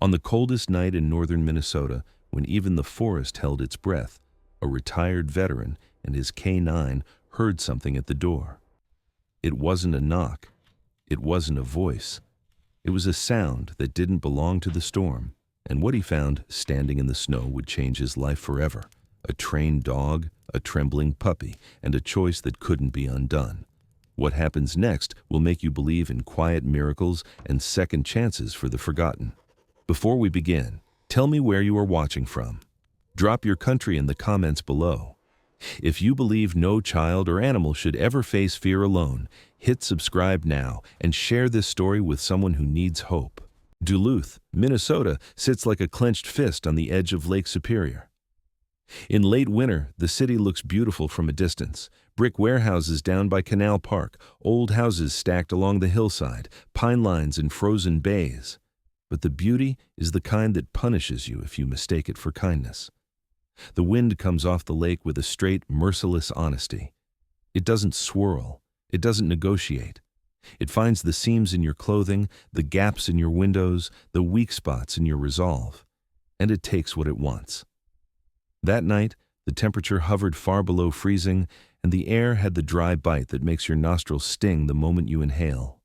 On the coldest night in northern Minnesota, when even the forest held its breath, a retired veteran and his K9 heard something at the door. It wasn't a knock. It wasn't a voice. It was a sound that didn't belong to the storm, and what he found standing in the snow would change his life forever. A trained dog, a trembling puppy, and a choice that couldn't be undone. What happens next will make you believe in quiet miracles and second chances for the forgotten. Before we begin, tell me where you are watching from. Drop your country in the comments below. If you believe no child or animal should ever face fear alone, hit subscribe now and share this story with someone who needs hope. Duluth, Minnesota sits like a clenched fist on the edge of Lake Superior. In late winter, the city looks beautiful from a distance. Brick warehouses down by Canal Park, old houses stacked along the hillside, pine lines and frozen bays. But the beauty is the kind that punishes you if you mistake it for kindness. The wind comes off the lake with a straight, merciless honesty. It doesn't swirl. It doesn't negotiate. It finds the seams in your clothing, the gaps in your windows, the weak spots in your resolve. And it takes what it wants. That night, the temperature hovered far below freezing, and the air had the dry bite that makes your nostrils sting the moment you inhale.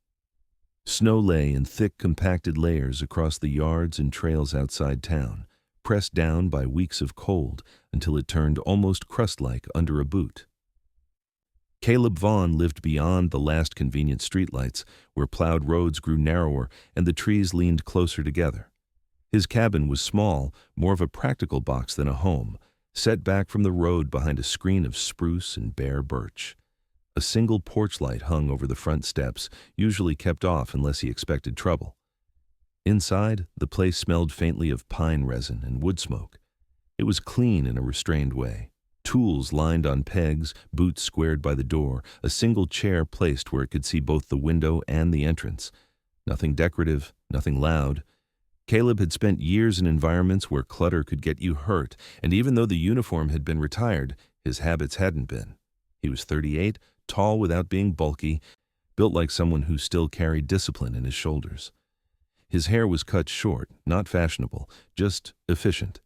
Snow lay in thick, compacted layers across the yards and trails outside town, pressed down by weeks of cold until it turned almost crust-like under a boot. Caleb Vaughn lived beyond the last convenient streetlights, where plowed roads grew narrower and the trees leaned closer together. His cabin was small, more of a practical box than a home, set back from the road behind a screen of spruce and bare birch. A single porch light hung over the front steps, usually kept off unless he expected trouble. Inside, the place smelled faintly of pine resin and wood smoke. It was clean in a restrained way. Tools lined on pegs, boots squared by the door, a single chair placed where it could see both the window and the entrance. Nothing decorative, nothing loud. Caleb had spent years in environments where clutter could get you hurt, and even though the uniform had been retired, his habits hadn't been. He was 38, tall without being bulky, built like someone who still carried discipline in his shoulders. His hair was cut short, not fashionable, just efficient.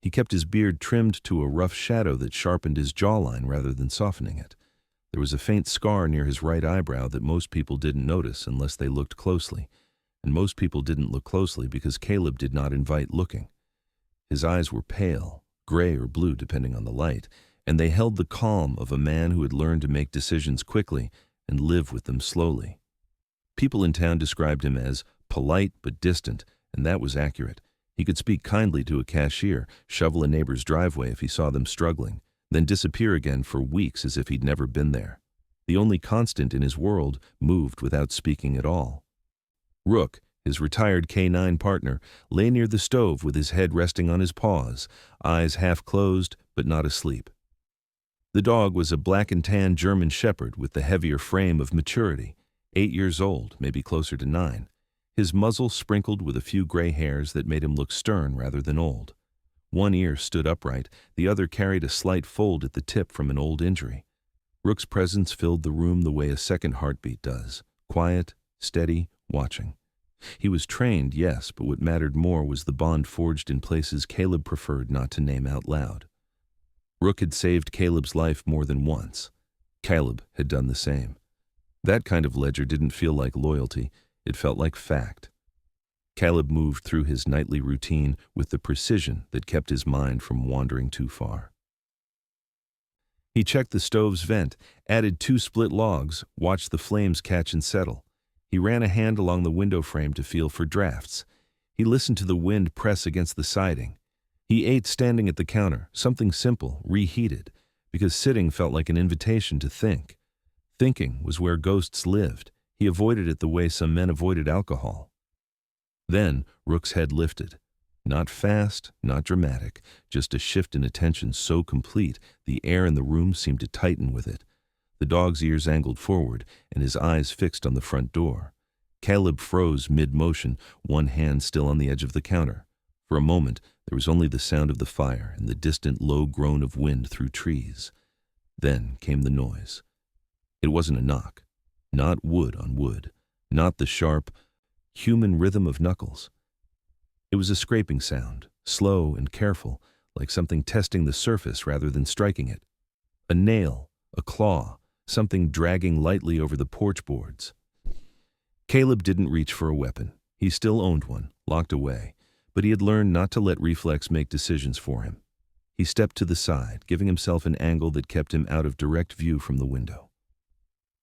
He kept his beard trimmed to a rough shadow that sharpened his jawline rather than softening it. There was a faint scar near his right eyebrow that most people didn't notice unless they looked closely. And most people didn't look closely because Caleb did not invite looking. His eyes were pale, gray or blue depending on the light, and they held the calm of a man who had learned to make decisions quickly and live with them slowly. People in town described him as polite but distant, and that was accurate. He could speak kindly to a cashier, shovel a neighbor's driveway if he saw them struggling, then disappear again for weeks as if he'd never been there. The only constant in his world moved without speaking at all. Rook, his retired K9 partner, lay near the stove with his head resting on his paws, eyes half closed but not asleep. The dog was a black and tan German shepherd with the heavier frame of maturity, 8 years old, maybe closer to 9. His muzzle sprinkled with a few gray hairs that made him look stern rather than old. One ear stood upright, the other carried a slight fold at the tip from an old injury. Rook's presence filled the room the way a second heartbeat does, quiet, steady, watching. He was trained, yes, but what mattered more was the bond forged in places Caleb preferred not to name out loud. Rook had saved Caleb's life more than once. Caleb had done the same. That kind of ledger didn't feel like loyalty, it felt like fact. Caleb moved through his nightly routine with the precision that kept his mind from wandering too far. He checked the stove's vent, added 2 split logs, watched the flames catch and settle. He ran a hand along the window frame to feel for drafts. He listened to the wind press against the siding. He ate standing at the counter, something simple, reheated, because sitting felt like an invitation to think. Thinking was where ghosts lived. He avoided it the way some men avoided alcohol. Then Rook's head lifted. Not fast, not dramatic, just a shift in attention so complete the air in the room seemed to tighten with it. The dog's ears angled forward, and his eyes fixed on the front door. Caleb froze mid-motion, one hand still on the edge of the counter. For a moment, there was only the sound of the fire and the distant low groan of wind through trees. Then came the noise. It wasn't a knock. Not wood on wood. Not the sharp, human rhythm of knuckles. It was a scraping sound, slow and careful, like something testing the surface rather than striking it. A nail, a claw, something dragging lightly over the porch boards. Caleb didn't reach for a weapon. He still owned one, locked away, but he had learned not to let reflex make decisions for him. He stepped to the side, giving himself an angle that kept him out of direct view from the window.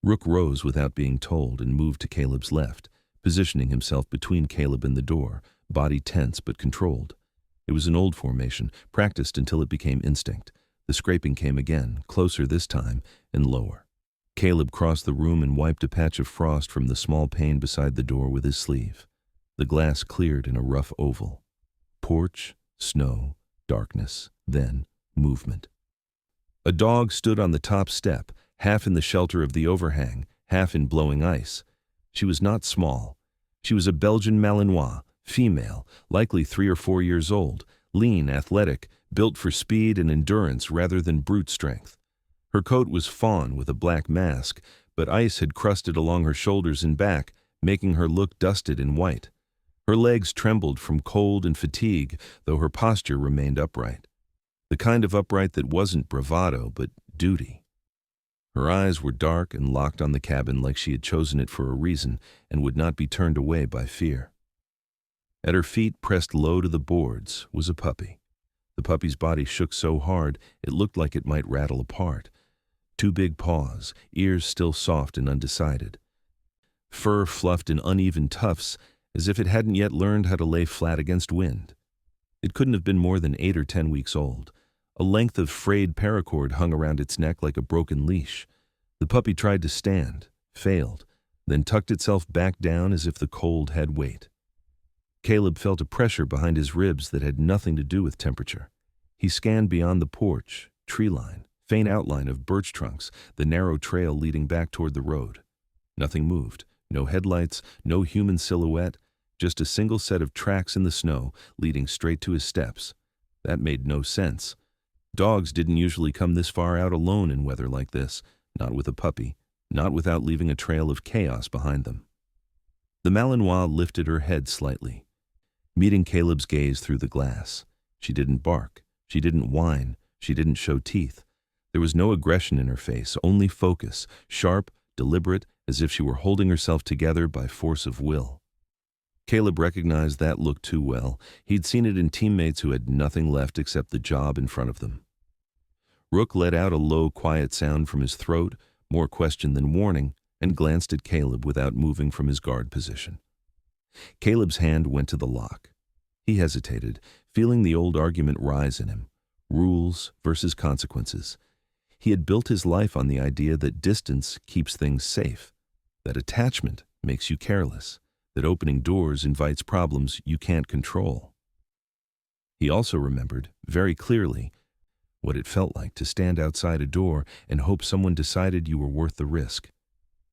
Rook rose without being told and moved to Caleb's left, positioning himself between Caleb and the door, body tense but controlled. It was an old formation, practiced until it became instinct. The scraping came again, closer this time, and lower. Caleb crossed the room and wiped a patch of frost from the small pane beside the door with his sleeve. The glass cleared in a rough oval. Porch, snow, darkness, then movement. A dog stood on the top step, half in the shelter of the overhang, half in blowing ice. She was not small. She was a Belgian Malinois, female, likely 3 or 4 years old, lean, athletic, built for speed and endurance rather than brute strength. Her coat was fawn with a black mask, but ice had crusted along her shoulders and back, making her look dusted and white. Her legs trembled from cold and fatigue, though her posture remained upright. The kind of upright that wasn't bravado, but duty. Her eyes were dark and locked on the cabin like she had chosen it for a reason and would not be turned away by fear. At her feet, pressed low to the boards, was a puppy. The puppy's body shook so hard it looked like it might rattle apart. 2 big paws, ears still soft and undecided. Fur fluffed in uneven tufts, as if it hadn't yet learned how to lay flat against wind. It couldn't have been more than 8 or 10 weeks old. A length of frayed paracord hung around its neck like a broken leash. The puppy tried to stand, failed, then tucked itself back down as if the cold had weight. Caleb felt a pressure behind his ribs that had nothing to do with temperature. He scanned beyond the porch, tree line, faint outline of birch trunks, the narrow trail leading back toward the road. Nothing moved. No headlights, no human silhouette, just a single set of tracks in the snow leading straight to his steps. That made no sense. Dogs didn't usually come this far out alone in weather like this, not with a puppy, not without leaving a trail of chaos behind them. The Malinois lifted her head slightly, meeting Caleb's gaze through the glass. She didn't bark, she didn't whine, she didn't show teeth. There was no aggression in her face, only focus, sharp, deliberate, as if she were holding herself together by force of will. Caleb recognized that look too well. He'd seen it in teammates who had nothing left except the job in front of them. Rook let out a low, quiet sound from his throat, more question than warning, and glanced at Caleb without moving from his guard position. Caleb's hand went to the lock. He hesitated, feeling the old argument rise in him. Rules versus consequences. He had built his life on the idea that distance keeps things safe, that attachment makes you careless, that opening doors invites problems you can't control. He also remembered, very clearly, what it felt like to stand outside a door and hope someone decided you were worth the risk.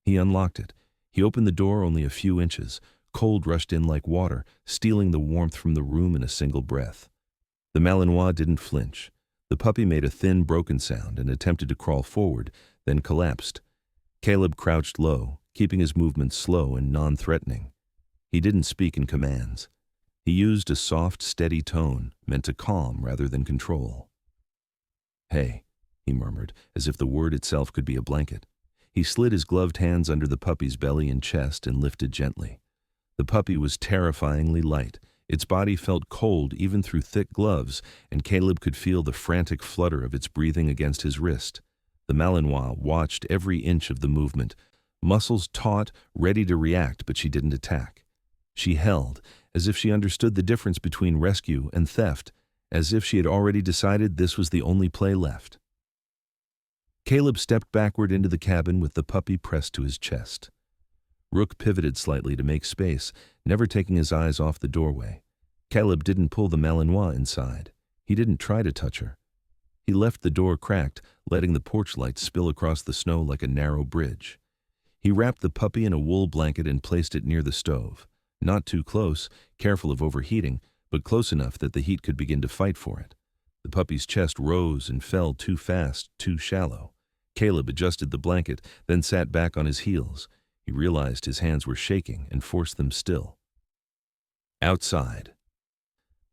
He unlocked it. He opened the door only a few inches. Cold rushed in like water, stealing the warmth from the room in a single breath. The Malinois didn't flinch. The puppy made a thin, broken sound and attempted to crawl forward, then collapsed. Caleb crouched low, keeping his movements slow and non-threatening. He didn't speak in commands. He used a soft, steady tone, meant to calm rather than control. "Hey," he murmured, as if the word itself could be a blanket. He slid his gloved hands under the puppy's belly and chest and lifted gently. The puppy was terrifyingly light. Its body felt cold even through thick gloves, and Caleb could feel the frantic flutter of its breathing against his wrist. The Malinois watched every inch of the movement, muscles taut, ready to react, but she didn't attack. She held, as if she understood the difference between rescue and theft, as if she had already decided this was the only play left. Caleb stepped backward into the cabin with the puppy pressed to his chest. Rook pivoted slightly to make space, never taking his eyes off the doorway. Caleb didn't pull the Malinois inside. He didn't try to touch her. He left the door cracked, letting the porch light spill across the snow like a narrow bridge. He wrapped the puppy in a wool blanket and placed it near the stove. Not too close, careful of overheating, but close enough that the heat could begin to fight for it. The puppy's chest rose and fell too fast, too shallow. Caleb adjusted the blanket, then sat back on his heels. He realized his hands were shaking and forced them still. Outside.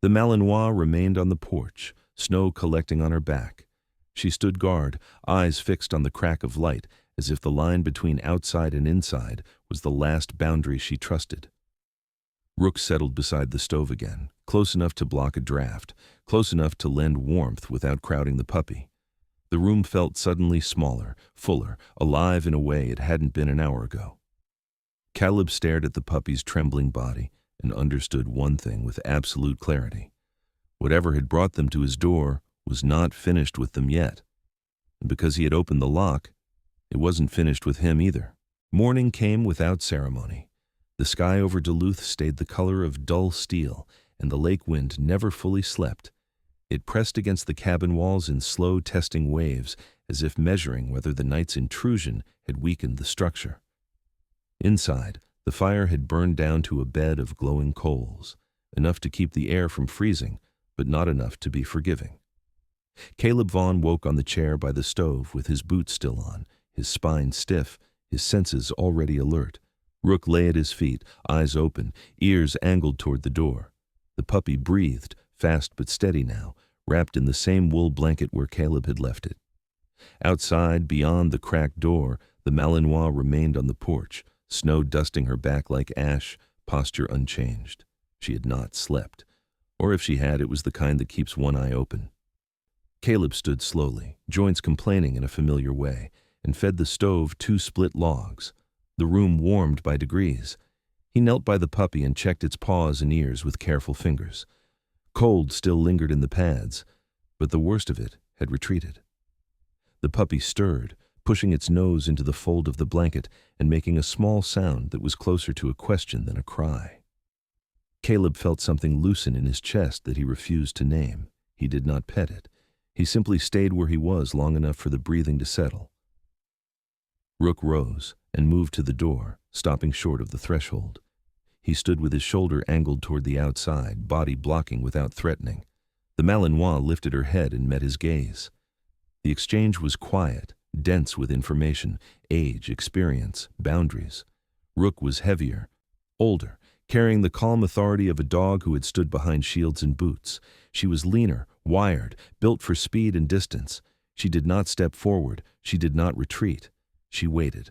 The Malinois remained on the porch, snow collecting on her back. She stood guard, eyes fixed on the crack of light, as if the line between outside and inside was the last boundary she trusted. Rook settled beside the stove again, close enough to block a draft, close enough to lend warmth without crowding the puppy. The room felt suddenly smaller, fuller, alive in a way it hadn't been an hour ago. Caleb stared at the puppy's trembling body and understood one thing with absolute clarity. Whatever had brought them to his door was not finished with them yet. And because he had opened the lock, it wasn't finished with him either. Morning came without ceremony. The sky over Duluth stayed the color of dull steel, and the lake wind never fully slept. It pressed against the cabin walls in slow testing waves, as if measuring whether the night's intrusion had weakened the structure. Inside, the fire had burned down to a bed of glowing coals, enough to keep the air from freezing, but not enough to be forgiving. Caleb Vaughn woke on the chair by the stove with his boots still on, his spine stiff, his senses already alert. Rook lay at his feet, eyes open, ears angled toward the door. The puppy breathed, fast but steady now, wrapped in the same wool blanket where Caleb had left it. Outside, beyond the cracked door, the Malinois remained on the porch, snow dusting her back like ash, posture unchanged. She had not slept. Or if she had, it was the kind that keeps one eye open. Caleb stood slowly, joints complaining in a familiar way, and fed the stove 2 split logs. The room warmed by degrees. He knelt by the puppy and checked its paws and ears with careful fingers. Cold still lingered in the pads, but the worst of it had retreated. The puppy stirred, pushing its nose into the fold of the blanket and making a small sound that was closer to a question than a cry. Caleb felt something loosen in his chest that he refused to name. He did not pet it. He simply stayed where he was long enough for the breathing to settle. Rook rose and moved to the door, stopping short of the threshold. He stood with his shoulder angled toward the outside, body blocking without threatening. The Malinois lifted her head and met his gaze. The exchange was quiet, dense with information, age, experience, boundaries. Rook was heavier, older, carrying the calm authority of a dog who had stood behind shields and boots. She was leaner, wired, built for speed and distance. She did not step forward. She did not retreat. She waited.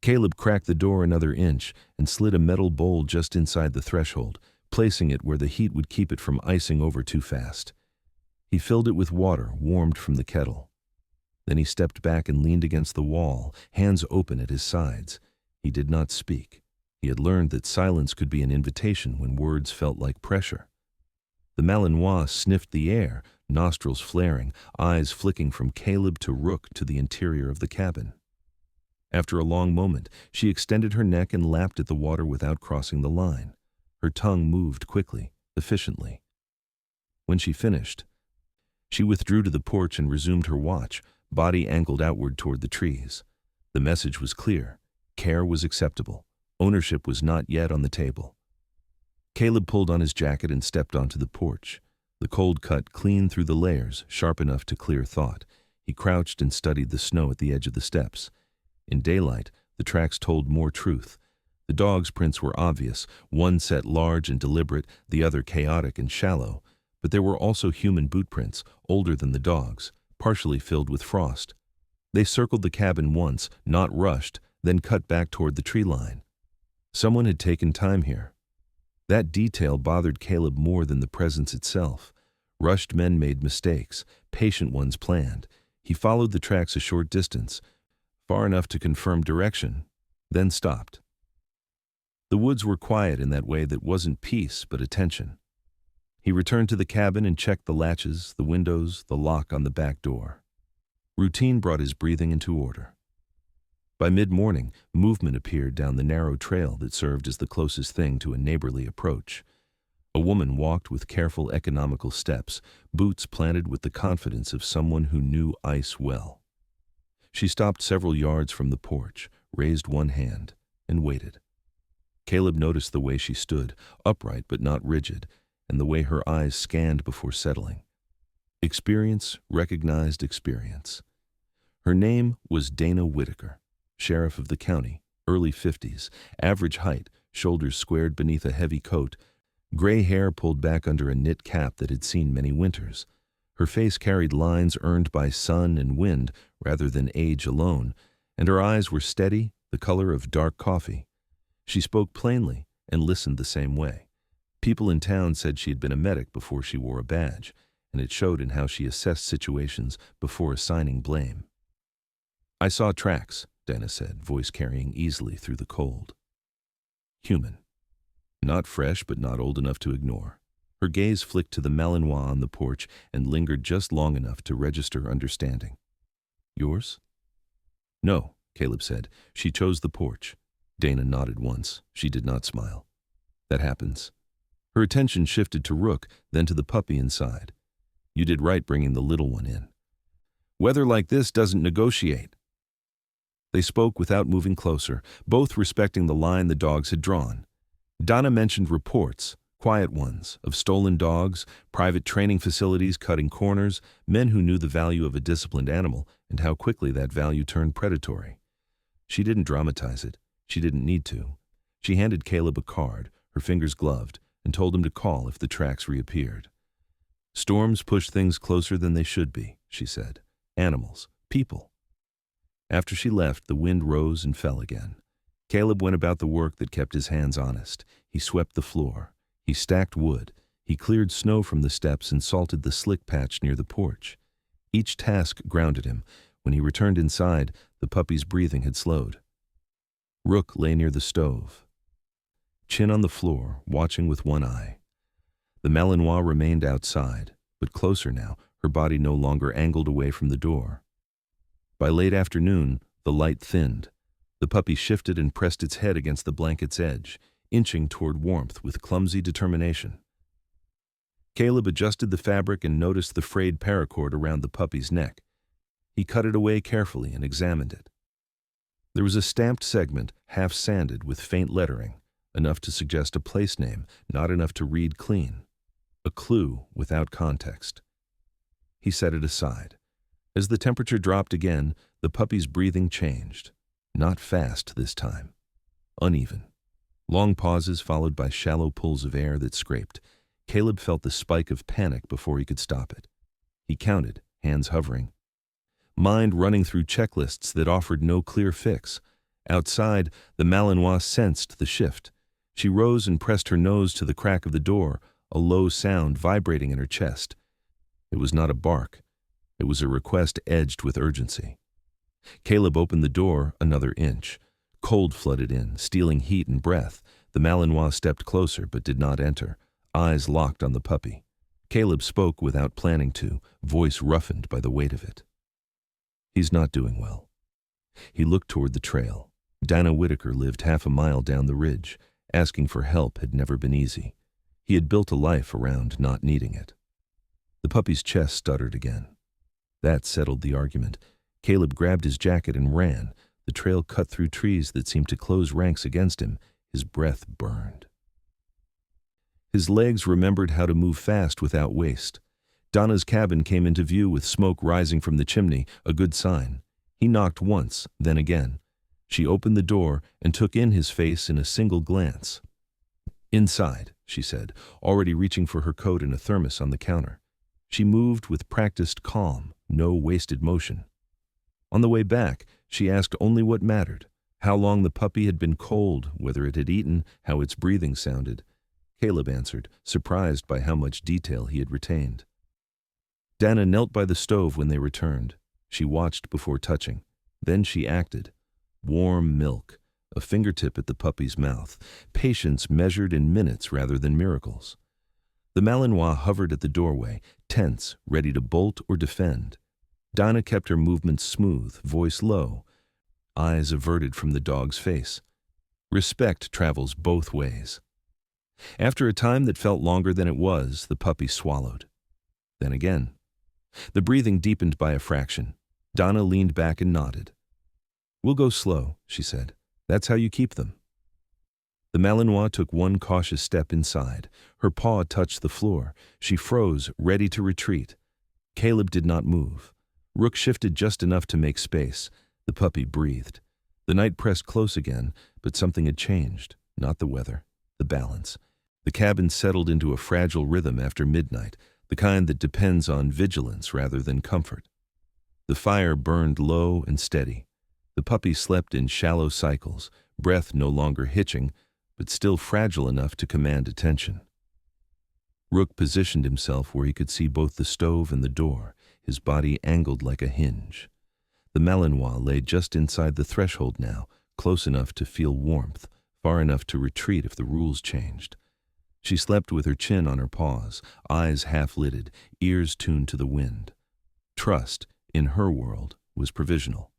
Caleb cracked the door another inch and slid a metal bowl just inside the threshold, placing it where the heat would keep it from icing over too fast. He filled it with water, warmed from the kettle. Then he stepped back and leaned against the wall, hands open at his sides. He did not speak. He had learned that silence could be an invitation when words felt like pressure. The Malinois sniffed the air, nostrils flaring, eyes flicking from Caleb to Rook to the interior of the cabin. After a long moment, she extended her neck and lapped at the water without crossing the line. Her tongue moved quickly, efficiently. When she finished, she withdrew to the porch and resumed her watch, body angled outward toward the trees. The message was clear. Care was acceptable. Ownership was not yet on the table. Caleb pulled on his jacket and stepped onto the porch. The cold cut clean through the layers, sharp enough to clear thought. He crouched and studied the snow at the edge of the steps. In daylight, the tracks told more truth. The dog's prints were obvious, one set large and deliberate, the other chaotic and shallow. But there were also human boot prints, older than the dog's, partially filled with frost. They circled the cabin once, not rushed, then cut back toward the tree line. Someone had taken time here. That detail bothered Caleb more than the presence itself. Rushed men made mistakes, patient ones planned. He followed the tracks a short distance, far enough to confirm direction, then stopped. The woods were quiet in that way that wasn't peace but attention. He returned to the cabin and checked the latches, the windows, the lock on the back door. Routine brought his breathing into order. By mid-morning, movement appeared down the narrow trail that served as the closest thing to a neighborly approach. A woman walked with careful, economical steps, boots planted with the confidence of someone who knew ice well. She stopped several yards from the porch, raised one hand, and waited. Caleb noticed the way she stood, upright but not rigid, and the way her eyes scanned before settling. Experience recognized experience. Her name was Dana Whitaker, sheriff of the county, early 50s, average height, shoulders squared beneath a heavy coat, Gray hair pulled back under a knit cap that had seen many winters. Her face carried lines earned by sun and wind rather than age alone, and her eyes were steady, the color of dark coffee. She spoke plainly and listened the same way. People in town said she had been a medic before she wore a badge, and it showed in how she assessed situations before assigning blame. "I saw tracks," Dana said, voice carrying easily through the cold. Human. Not fresh, but not old enough to ignore. Her gaze flicked to the Malinois on the porch and lingered just long enough to register understanding. "Yours?" "No," Caleb said. "She chose the porch." Dana nodded once. She did not smile. "That happens." Her attention shifted to Rook, then to the puppy inside. "You did right bringing the little one in. Weather like this doesn't negotiate." They spoke without moving closer, both respecting the line the dogs had drawn. Donna mentioned reports, quiet ones, of stolen dogs, private training facilities cutting corners, men who knew the value of a disciplined animal and how quickly that value turned predatory. She didn't dramatize it. She didn't need to. She handed Caleb a card, her fingers gloved, and told him to call if the tracks reappeared. "Storms push things closer than they should be," she said. "Animals, people." After she left, the wind rose and fell again. Caleb went about the work that kept his hands honest. He swept the floor. He stacked wood. He cleared snow from the steps and salted the slick patch near the porch. Each task grounded him. When he returned inside, the puppy's breathing had slowed. Rook lay near the stove, chin on the floor, watching with one eye. The Malinois remained outside, but closer now, her body no longer angled away from the door. By late afternoon, the light thinned. The puppy shifted and pressed its head against the blanket's edge, inching toward warmth with clumsy determination. Caleb adjusted the fabric and noticed the frayed paracord around the puppy's neck. He cut it away carefully and examined it. There was a stamped segment, half sanded with faint lettering, enough to suggest a place name, not enough to read clean. A clue without context. He set it aside. As the temperature dropped again, the puppy's breathing changed. Not fast this time. Uneven. Long pauses followed by shallow pulls of air that scraped. Caleb felt the spike of panic before he could stop it. He counted, hands hovering. Mind running through checklists that offered no clear fix. Outside, the Malinois sensed the shift. She rose and pressed her nose to the crack of the door, a low sound vibrating in her chest. It was not a bark. It was a request edged with urgency. Caleb opened the door another inch. Cold flooded in, stealing heat and breath. The Malinois stepped closer but did not enter, eyes locked on the puppy. Caleb spoke without planning to, voice roughened by the weight of it. "He's not doing well." He looked toward the trail. Dana Whitaker lived half a mile down the ridge. Asking for help had never been easy. He had built a life around not needing it. The puppy's chest stuttered again. That settled the argument. Caleb grabbed his jacket and ran. The trail cut through trees that seemed to close ranks against him. His breath burned. His legs remembered how to move fast without waste. Donna's cabin came into view with smoke rising from the chimney, a good sign. He knocked once, then again. She opened the door and took in his face in a single glance. "Inside," she said, already reaching for her coat and a thermos on the counter. She moved with practiced calm, no wasted motion. On the way back, she asked only what mattered, how long the puppy had been cold, whether it had eaten, how its breathing sounded. Caleb answered, surprised by how much detail he had retained. Dana knelt by the stove when they returned. She watched before touching. Then she acted. Warm milk, a fingertip at the puppy's mouth, patience measured in minutes rather than miracles. The Malinois hovered at the doorway, tense, ready to bolt or defend. Dana kept her movements smooth, voice low, eyes averted from the dog's face. Respect travels both ways. After a time that felt longer than it was, the puppy swallowed. Then again. The breathing deepened by a fraction. Dana leaned back and nodded. "We'll go slow," she said. "That's how you keep them." The Malinois took one cautious step inside. Her paw touched the floor. She froze, ready to retreat. Caleb did not move. Rook shifted just enough to make space. The puppy breathed. The night pressed close again, but something had changed. Not the weather, the balance. The cabin settled into a fragile rhythm after midnight, the kind that depends on vigilance rather than comfort. The fire burned low and steady. The puppy slept in shallow cycles, breath no longer hitching, but still fragile enough to command attention. Rook positioned himself where he could see both the stove and the door, his body angled like a hinge. The Malinois lay just inside the threshold now, close enough to feel warmth, far enough to retreat if the rules changed. She slept with her chin on her paws, eyes half-lidded, ears tuned to the wind. Trust, in her world, was provisional.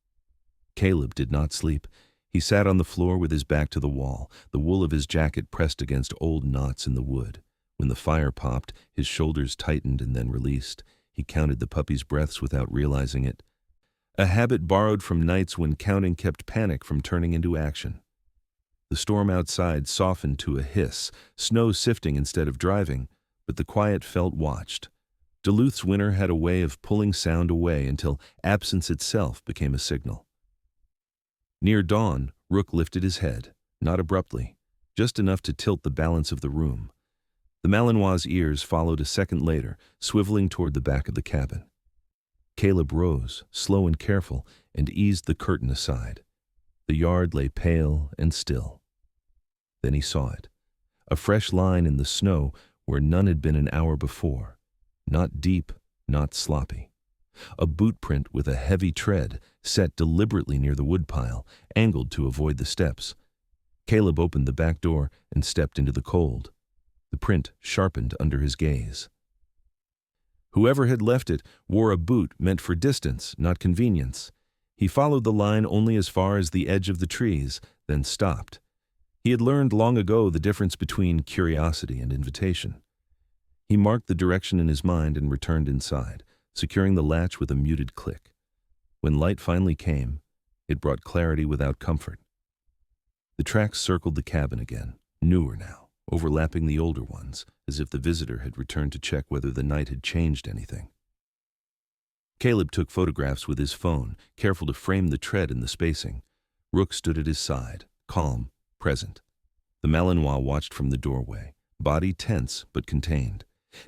Caleb did not sleep. He sat on the floor with his back to the wall, the wool of his jacket pressed against old knots in the wood. When the fire popped, his shoulders tightened and then released. He counted the puppy's breaths without realizing it. A habit borrowed from nights when counting kept panic from turning into action. The storm outside softened to a hiss, snow sifting instead of driving, but the quiet felt watched. Duluth's winter had a way of pulling sound away until absence itself became a signal. Near dawn, Rook lifted his head, not abruptly, just enough to tilt the balance of the room. The Malinois' ears followed a second later, swiveling toward the back of the cabin. Caleb rose, slow and careful, and eased the curtain aside. The yard lay pale and still. Then he saw it, a fresh line in the snow where none had been an hour before. Not deep, not sloppy. A boot print with a heavy tread, set deliberately near the woodpile, angled to avoid the steps. Caleb opened the back door and stepped into the cold. The print sharpened under his gaze. Whoever had left it wore a boot meant for distance, not convenience. He followed the line only as far as the edge of the trees, then stopped. He had learned long ago the difference between curiosity and invitation. He marked the direction in his mind and returned inside, securing the latch with a muted click. When light finally came, it brought clarity without comfort. The tracks circled the cabin again, newer now, overlapping the older ones, as if the visitor had returned to check whether the night had changed anything. Caleb took photographs with his phone, careful to frame the tread and the spacing. Rook stood at his side, calm, present. The Malinois watched from the doorway, body tense but contained.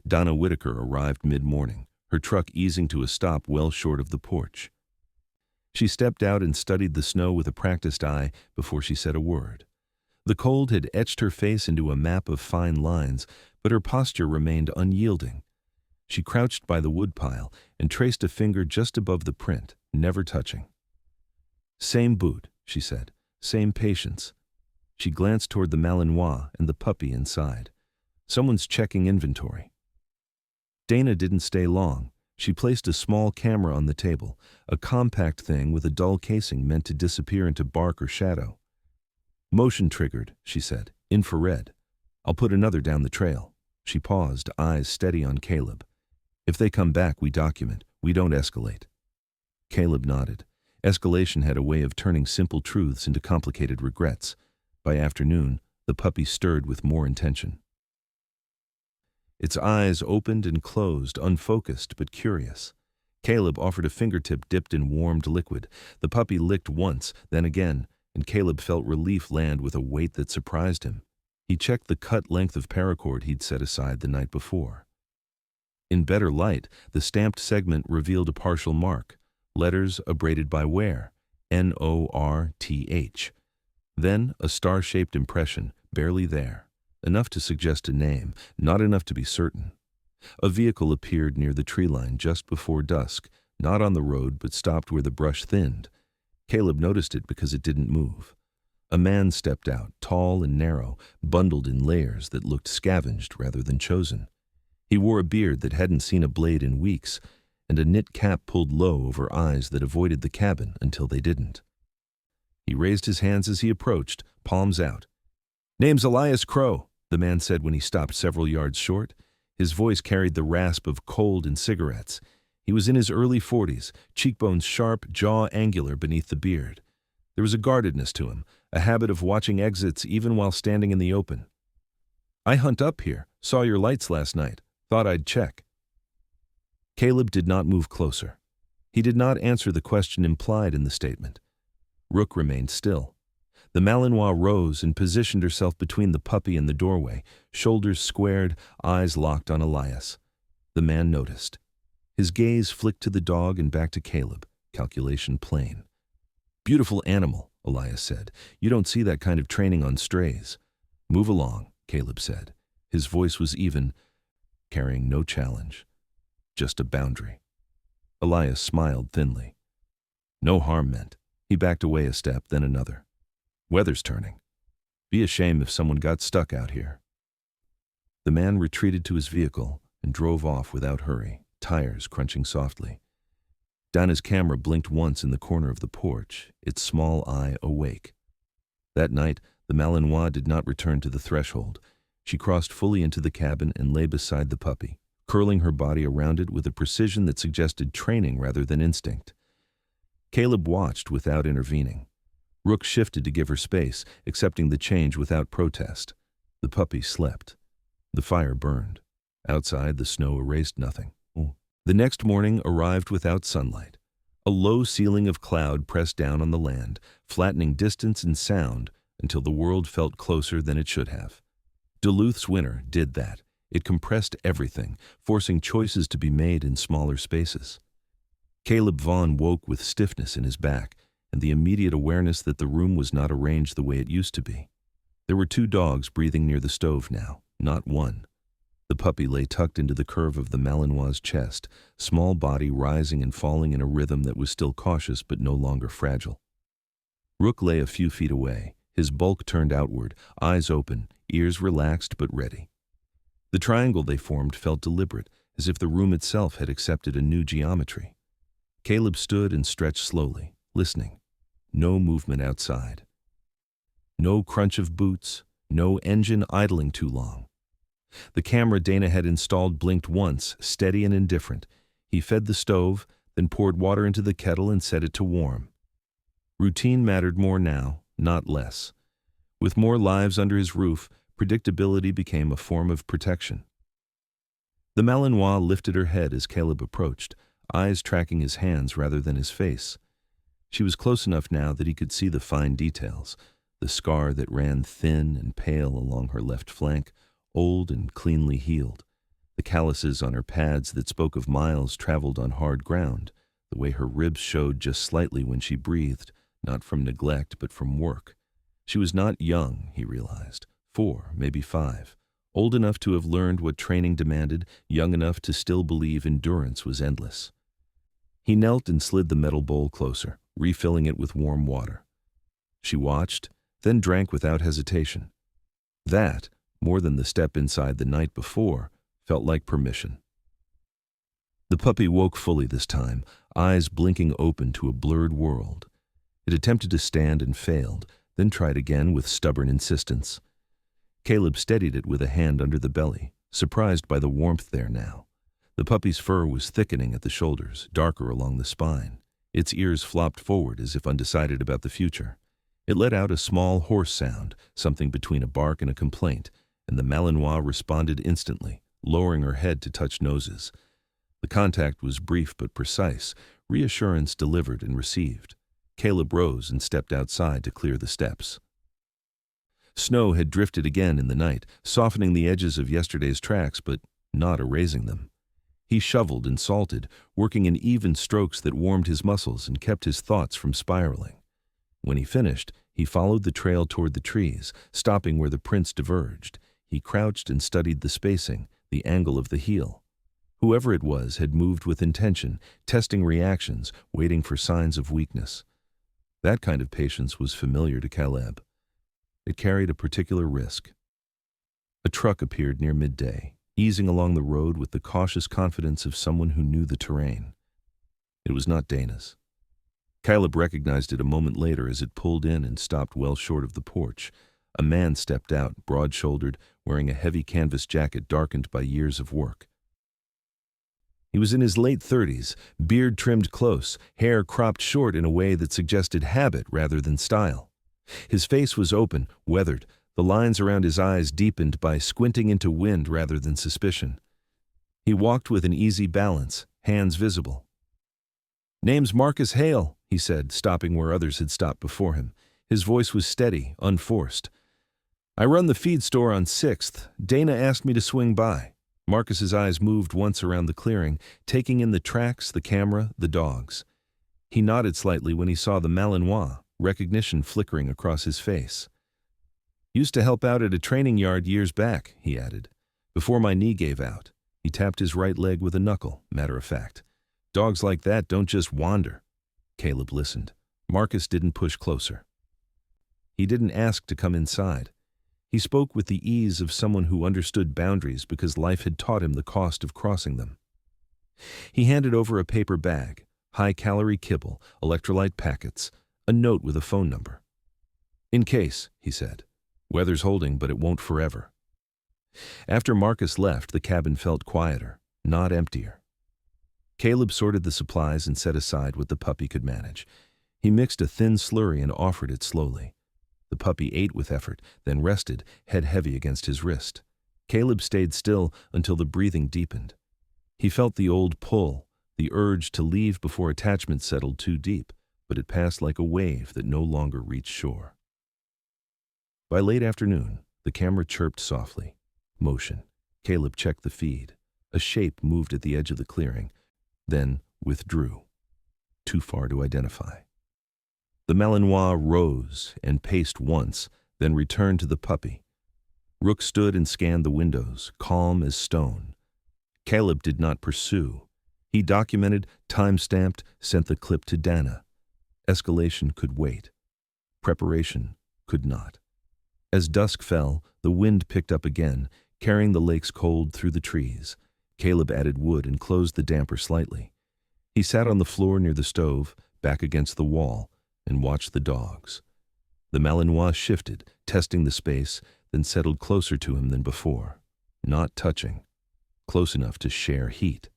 Donna Whitaker arrived mid-morning, her truck easing to a stop well short of the porch. She stepped out and studied the snow with a practiced eye before she said a word. The cold had etched her face into a map of fine lines, but her posture remained unyielding. She crouched by the woodpile and traced a finger just above the print, never touching. "Same boot," she said, "same patience." She glanced toward the Malinois and the puppy inside. "Someone's checking inventory." Dana didn't stay long. She placed a small camera on the table, a compact thing with a dull casing meant to disappear into bark or shadow. "Motion triggered," she said, "infrared. I'll put another down the trail." She paused, eyes steady on Caleb. "If they come back, we document. We don't escalate." Caleb nodded. Escalation had a way of turning simple truths into complicated regrets. By afternoon, the puppy stirred with more intention. Its eyes opened and closed, unfocused but curious. Caleb offered a fingertip dipped in warmed liquid. The puppy licked once, then again, and Caleb felt relief land with a weight that surprised him. He checked the cut length of paracord he'd set aside the night before. In better light, the stamped segment revealed a partial mark, letters abraded by wear, North. Then a star-shaped impression, barely there. Enough to suggest a name, not enough to be certain. A vehicle appeared near the tree line just before dusk, not on the road but stopped where the brush thinned. Caleb noticed it because it didn't move. A man stepped out, tall and narrow, bundled in layers that looked scavenged rather than chosen. He wore a beard that hadn't seen a blade in weeks, and a knit cap pulled low over eyes that avoided the cabin until they didn't. He raised his hands as he approached, palms out. "Name's Elias Crow," the man said when he stopped several yards short. His voice carried the rasp of cold and cigarettes. He was in his early 40s, cheekbones sharp, jaw angular beneath the beard. There was a guardedness to him, a habit of watching exits even while standing in the open. "I hunt up here, saw your lights last night, thought I'd check." Caleb did not move closer. He did not answer the question implied in the statement. Rook remained still. The Malinois rose and positioned herself between the puppy and the doorway, shoulders squared, eyes locked on Elias. The man noticed. His gaze flicked to the dog and back to Caleb, calculation plain. "Beautiful animal," Elias said. "You don't see that kind of training on strays." "Move along," Caleb said. His voice was even, carrying no challenge, just a boundary. Elias smiled thinly. No harm meant. He backed away a step, then another. "Weather's turning. Be a shame if someone got stuck out here." The man retreated to his vehicle and drove off without hurry, tires crunching softly. Dinah's camera blinked once in the corner of the porch, its small eye awake. That night, the Malinois did not return to the threshold. She crossed fully into the cabin and lay beside the puppy, curling her body around it with a precision that suggested training rather than instinct. Caleb watched without intervening. Rook shifted to give her space, accepting the change without protest. The puppy slept. The fire burned. Outside, the snow erased nothing. The next morning arrived without sunlight. A low ceiling of cloud pressed down on the land, flattening distance and sound until the world felt closer than it should have. Duluth's winter did that. It compressed everything, forcing choices to be made in smaller spaces. Caleb Vaughn woke with stiffness in his back and the immediate awareness that the room was not arranged the way it used to be. There were 2 dogs breathing near the stove now, not one. The puppy lay tucked into the curve of the Malinois' chest, small body rising and falling in a rhythm that was still cautious but no longer fragile. Rook lay a few feet away, his bulk turned outward, eyes open, ears relaxed but ready. The triangle they formed felt deliberate, as if the room itself had accepted a new geometry. Caleb stood and stretched slowly, listening. No movement outside. No crunch of boots, no engine idling too long. The camera Dana had installed blinked once, steady and indifferent. He fed the stove, then poured water into the kettle and set it to warm. Routine mattered more now, not less. With more lives under his roof, predictability became a form of protection. The Malinois lifted her head as Caleb approached, eyes tracking his hands rather than his face. She was close enough now that he could see the fine details, the scar that ran thin and pale along her left flank, old and cleanly healed, the calluses on her pads that spoke of miles traveled on hard ground, the way her ribs showed just slightly when she breathed, not from neglect but from work. She was not young, he realized, 4, maybe 5, old enough to have learned what training demanded, young enough to still believe endurance was endless. He knelt and slid the metal bowl closer, refilling it with warm water. She watched, then drank without hesitation. That, more than the step inside the night before, felt like permission. The puppy woke fully this time, eyes blinking open to a blurred world. It attempted to stand and failed, then tried again with stubborn insistence. Caleb steadied it with a hand under the belly, surprised by the warmth there now. The puppy's fur was thickening at the shoulders, darker along the spine. Its ears flopped forward as if undecided about the future. It let out a small hoarse sound, something between a bark and a complaint, and the Malinois responded instantly, lowering her head to touch noses. The contact was brief but precise, reassurance delivered and received. Caleb rose and stepped outside to clear the steps. Snow had drifted again in the night, softening the edges of yesterday's tracks but not erasing them. He shoveled and salted, working in even strokes that warmed his muscles and kept his thoughts from spiraling. When he finished, he followed the trail toward the trees, stopping where the prints diverged. He crouched and studied the spacing, the angle of the heel. Whoever it was had moved with intention, testing reactions, waiting for signs of weakness. That kind of patience was familiar to Caleb. It carried a particular risk. A truck appeared near midday, easing along the road with the cautious confidence of someone who knew the terrain. It was not Dana's. Caleb recognized it a moment later as it pulled in and stopped well short of the porch. A man stepped out, broad-shouldered, wearing a heavy canvas jacket darkened by years of work. He was in his late 30s, beard trimmed close, hair cropped short in a way that suggested habit rather than style. His face was open, weathered, the lines around his eyes deepened by squinting into wind rather than suspicion. He walked with an easy balance, hands visible. "Name's Marcus Hale," he said, stopping where others had stopped before him. His voice was steady, unforced. "I run the feed store on 6th. Dana asked me to swing by." Marcus's eyes moved once around the clearing, taking in the tracks, the camera, the dogs. He nodded slightly when he saw the Malinois, recognition flickering across his face. "Used to help out at a training yard years back," he added. "Before my knee gave out." He tapped his right leg with a knuckle, matter of fact. "Dogs like that don't just wander." Caleb listened. Marcus didn't push closer. He didn't ask to come inside. He spoke with the ease of someone who understood boundaries because life had taught him the cost of crossing them. He handed over a paper bag, high-calorie kibble, electrolyte packets, a note with a phone number. "In case," he said. "Weather's holding, but it won't forever." After Marcus left, the cabin felt quieter, not emptier. Caleb sorted the supplies and set aside what the puppy could manage. He mixed a thin slurry and offered it slowly. The puppy ate with effort, then rested, head heavy against his wrist. Caleb stayed still until the breathing deepened. He felt the old pull, the urge to leave before attachment settled too deep, but it passed like a wave that no longer reached shore. By late afternoon, the camera chirped softly. Motion. Caleb checked the feed. A shape moved at the edge of the clearing, then withdrew. Too far to identify. The Malinois rose and paced once, then returned to the puppy. Rook stood and scanned the windows, calm as stone. Caleb did not pursue. He documented, time-stamped, sent the clip to Dana. Escalation could wait. Preparation could not. As dusk fell, the wind picked up again, carrying the lake's cold through the trees. Caleb added wood and closed the damper slightly. He sat on the floor near the stove, back against the wall, and watched the dogs. The Malinois shifted, testing the space, then settled closer to him than before. Not touching. Close enough to share heat.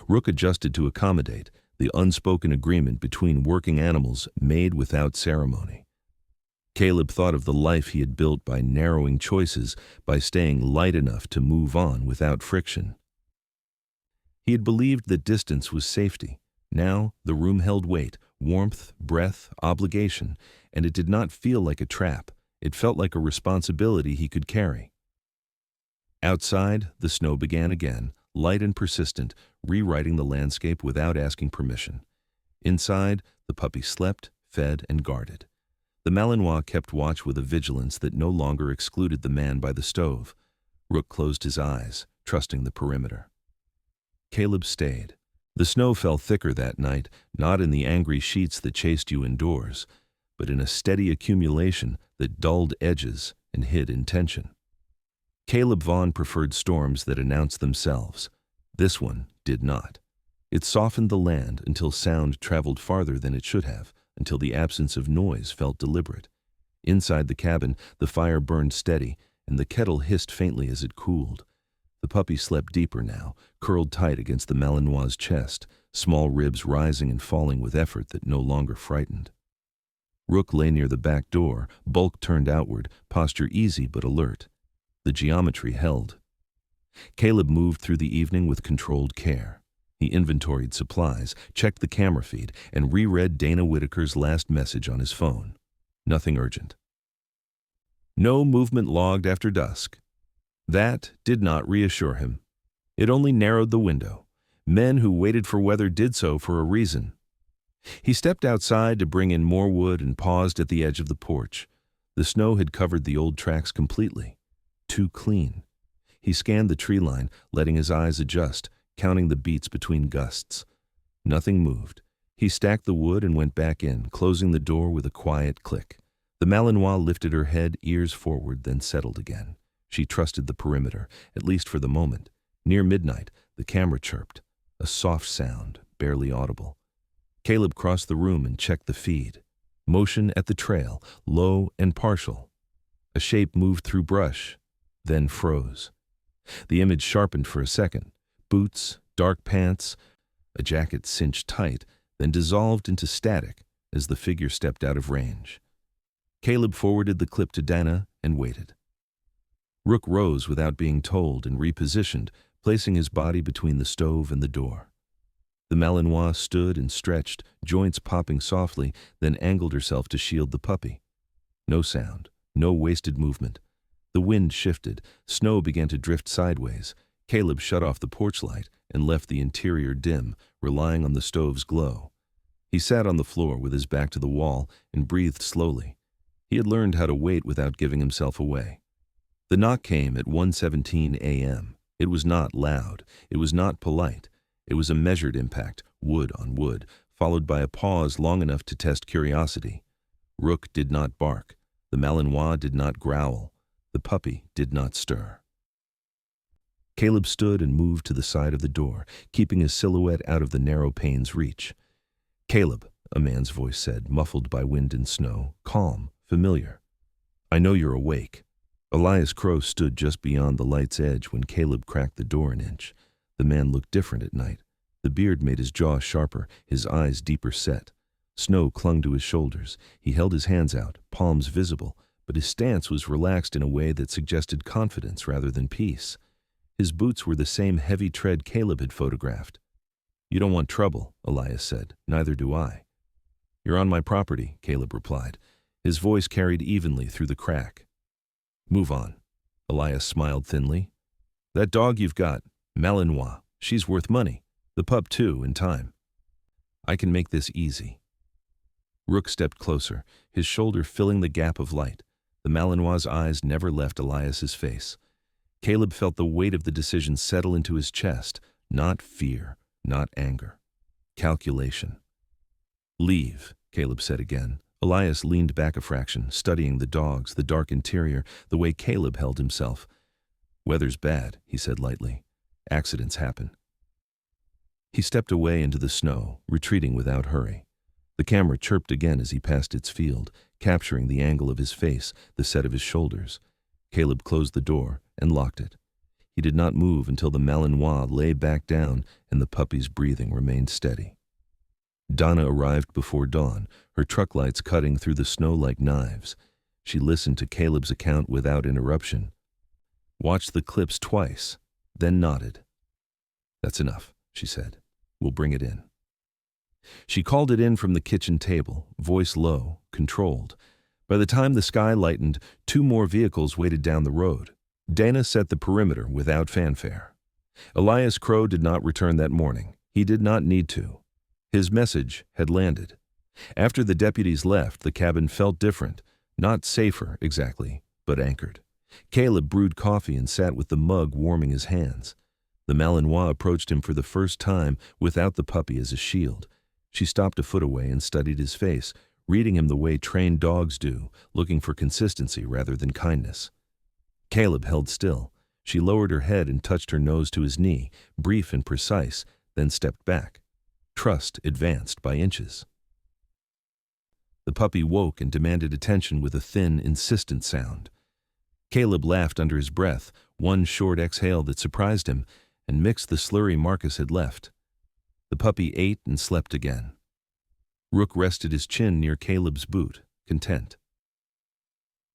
Rook adjusted to accommodate, the unspoken agreement between working animals made without ceremony. Caleb thought of the life he had built by narrowing choices, by staying light enough to move on without friction. He had believed that distance was safety. Now the room held weight, warmth, breath, obligation, and it did not feel like a trap. It felt like a responsibility he could carry. Outside, the snow began again, light and persistent, rewriting the landscape without asking permission. Inside, the puppy slept, fed, and guarded. The Malinois kept watch with a vigilance that no longer excluded the man by the stove. Rook closed his eyes, trusting the perimeter. Caleb stayed. The snow fell thicker that night, not in the angry sheets that chased you indoors, but in a steady accumulation that dulled edges and hid intention. Caleb Vaughn preferred storms that announced themselves. This one did not. It softened the land until sound traveled farther than it should have, until the absence of noise felt deliberate. Inside the cabin, the fire burned steady, and the kettle hissed faintly as it cooled. The puppy slept deeper now, curled tight against the Malinois' chest, small ribs rising and falling with effort that no longer frightened. Rook lay near the back door, bulk turned outward, posture easy but alert. The geometry held. Caleb moved through the evening with controlled care. He inventoried supplies, checked the camera feed, and reread Dana Whitaker's last message on his phone. Nothing urgent. No movement logged after dusk. That did not reassure him. It only narrowed the window. Men who waited for weather did so for a reason. He stepped outside to bring in more wood and paused at the edge of the porch. The snow had covered the old tracks completely. Too clean. He scanned the tree line, letting his eyes adjust, counting the beats between gusts. Nothing moved. He stacked the wood and went back in, closing the door with a quiet click. The Malinois lifted her head, ears forward, then settled again. She trusted the perimeter, at least for the moment. Near midnight, the camera chirped, a soft sound, barely audible. Caleb crossed the room and checked the feed. Motion at the trail, low and partial. A shape moved through brush, then froze. The image sharpened for a second. Boots, dark pants, a jacket cinched tight, then dissolved into static as the figure stepped out of range. Caleb forwarded the clip to Dana and waited. Rook rose without being told and repositioned, placing his body between the stove and the door. The Malinois stood and stretched, joints popping softly, then angled herself to shield the puppy. No sound, no wasted movement. The wind shifted, snow began to drift sideways. Caleb shut off the porch light and left the interior dim, relying on the stove's glow. He sat on the floor with his back to the wall and breathed slowly. He had learned how to wait without giving himself away. The knock came at 1:17 a.m. It was not loud. It was not polite. It was a measured impact, wood on wood, followed by a pause long enough to test curiosity. Rook did not bark. The Malinois did not growl. The puppy did not stir. Caleb stood and moved to the side of the door, keeping his silhouette out of the narrow pane's reach. "Caleb," a man's voice said, muffled by wind and snow, calm, familiar. "I know you're awake." Elias Crow stood just beyond the light's edge when Caleb cracked the door an inch. The man looked different at night. The beard made his jaw sharper, his eyes deeper set. Snow clung to his shoulders. He held his hands out, palms visible, but his stance was relaxed in a way that suggested confidence rather than peace. His boots were the same heavy tread Caleb had photographed. "You don't want trouble," Elias said. "Neither do I." "You're on my property," Caleb replied. His voice carried evenly through the crack. "Move on." Elias smiled thinly. "That dog you've got, Malinois, she's worth money. The pup too, in time. I can make this easy." Rook stepped closer, his shoulder filling the gap of light. The Malinois' eyes never left Elias's face. Caleb felt the weight of the decision settle into his chest, not fear, not anger. Calculation. "Leave," Caleb said again. Elias leaned back a fraction, studying the dogs, the dark interior, the way Caleb held himself. "Weather's bad," he said lightly. "Accidents happen." He stepped away into the snow, retreating without hurry. The camera chirped again as he passed its field, capturing the angle of his face, the set of his shoulders. Caleb closed the door and locked it. He did not move until the Malinois lay back down and the puppy's breathing remained steady. Donna arrived before dawn, her truck lights cutting through the snow like knives. She listened to Caleb's account without interruption, watched the clips twice, then nodded. "That's enough," she said. "We'll bring it in." She called it in from the kitchen table, voice low, controlled. By the time the sky lightened, 2 more vehicles waited down the road. Dana set the perimeter without fanfare. Elias Crow did not return that morning. He did not need to. His message had landed. After the deputies left, the cabin felt different, not safer exactly, but anchored. Caleb brewed coffee and sat with the mug warming his hands. The Malinois approached him for the first time without the puppy as a shield. She stopped a foot away and studied his face, reading him the way trained dogs do, looking for consistency rather than kindness. Caleb held still. She lowered her head and touched her nose to his knee, brief and precise, then stepped back. Trust advanced by inches. The puppy woke and demanded attention with a thin, insistent sound. Caleb laughed under his breath, one short exhale that surprised him, and mixed the slurry Marcus had left. The puppy ate and slept again. Rook rested his chin near Caleb's boot, content.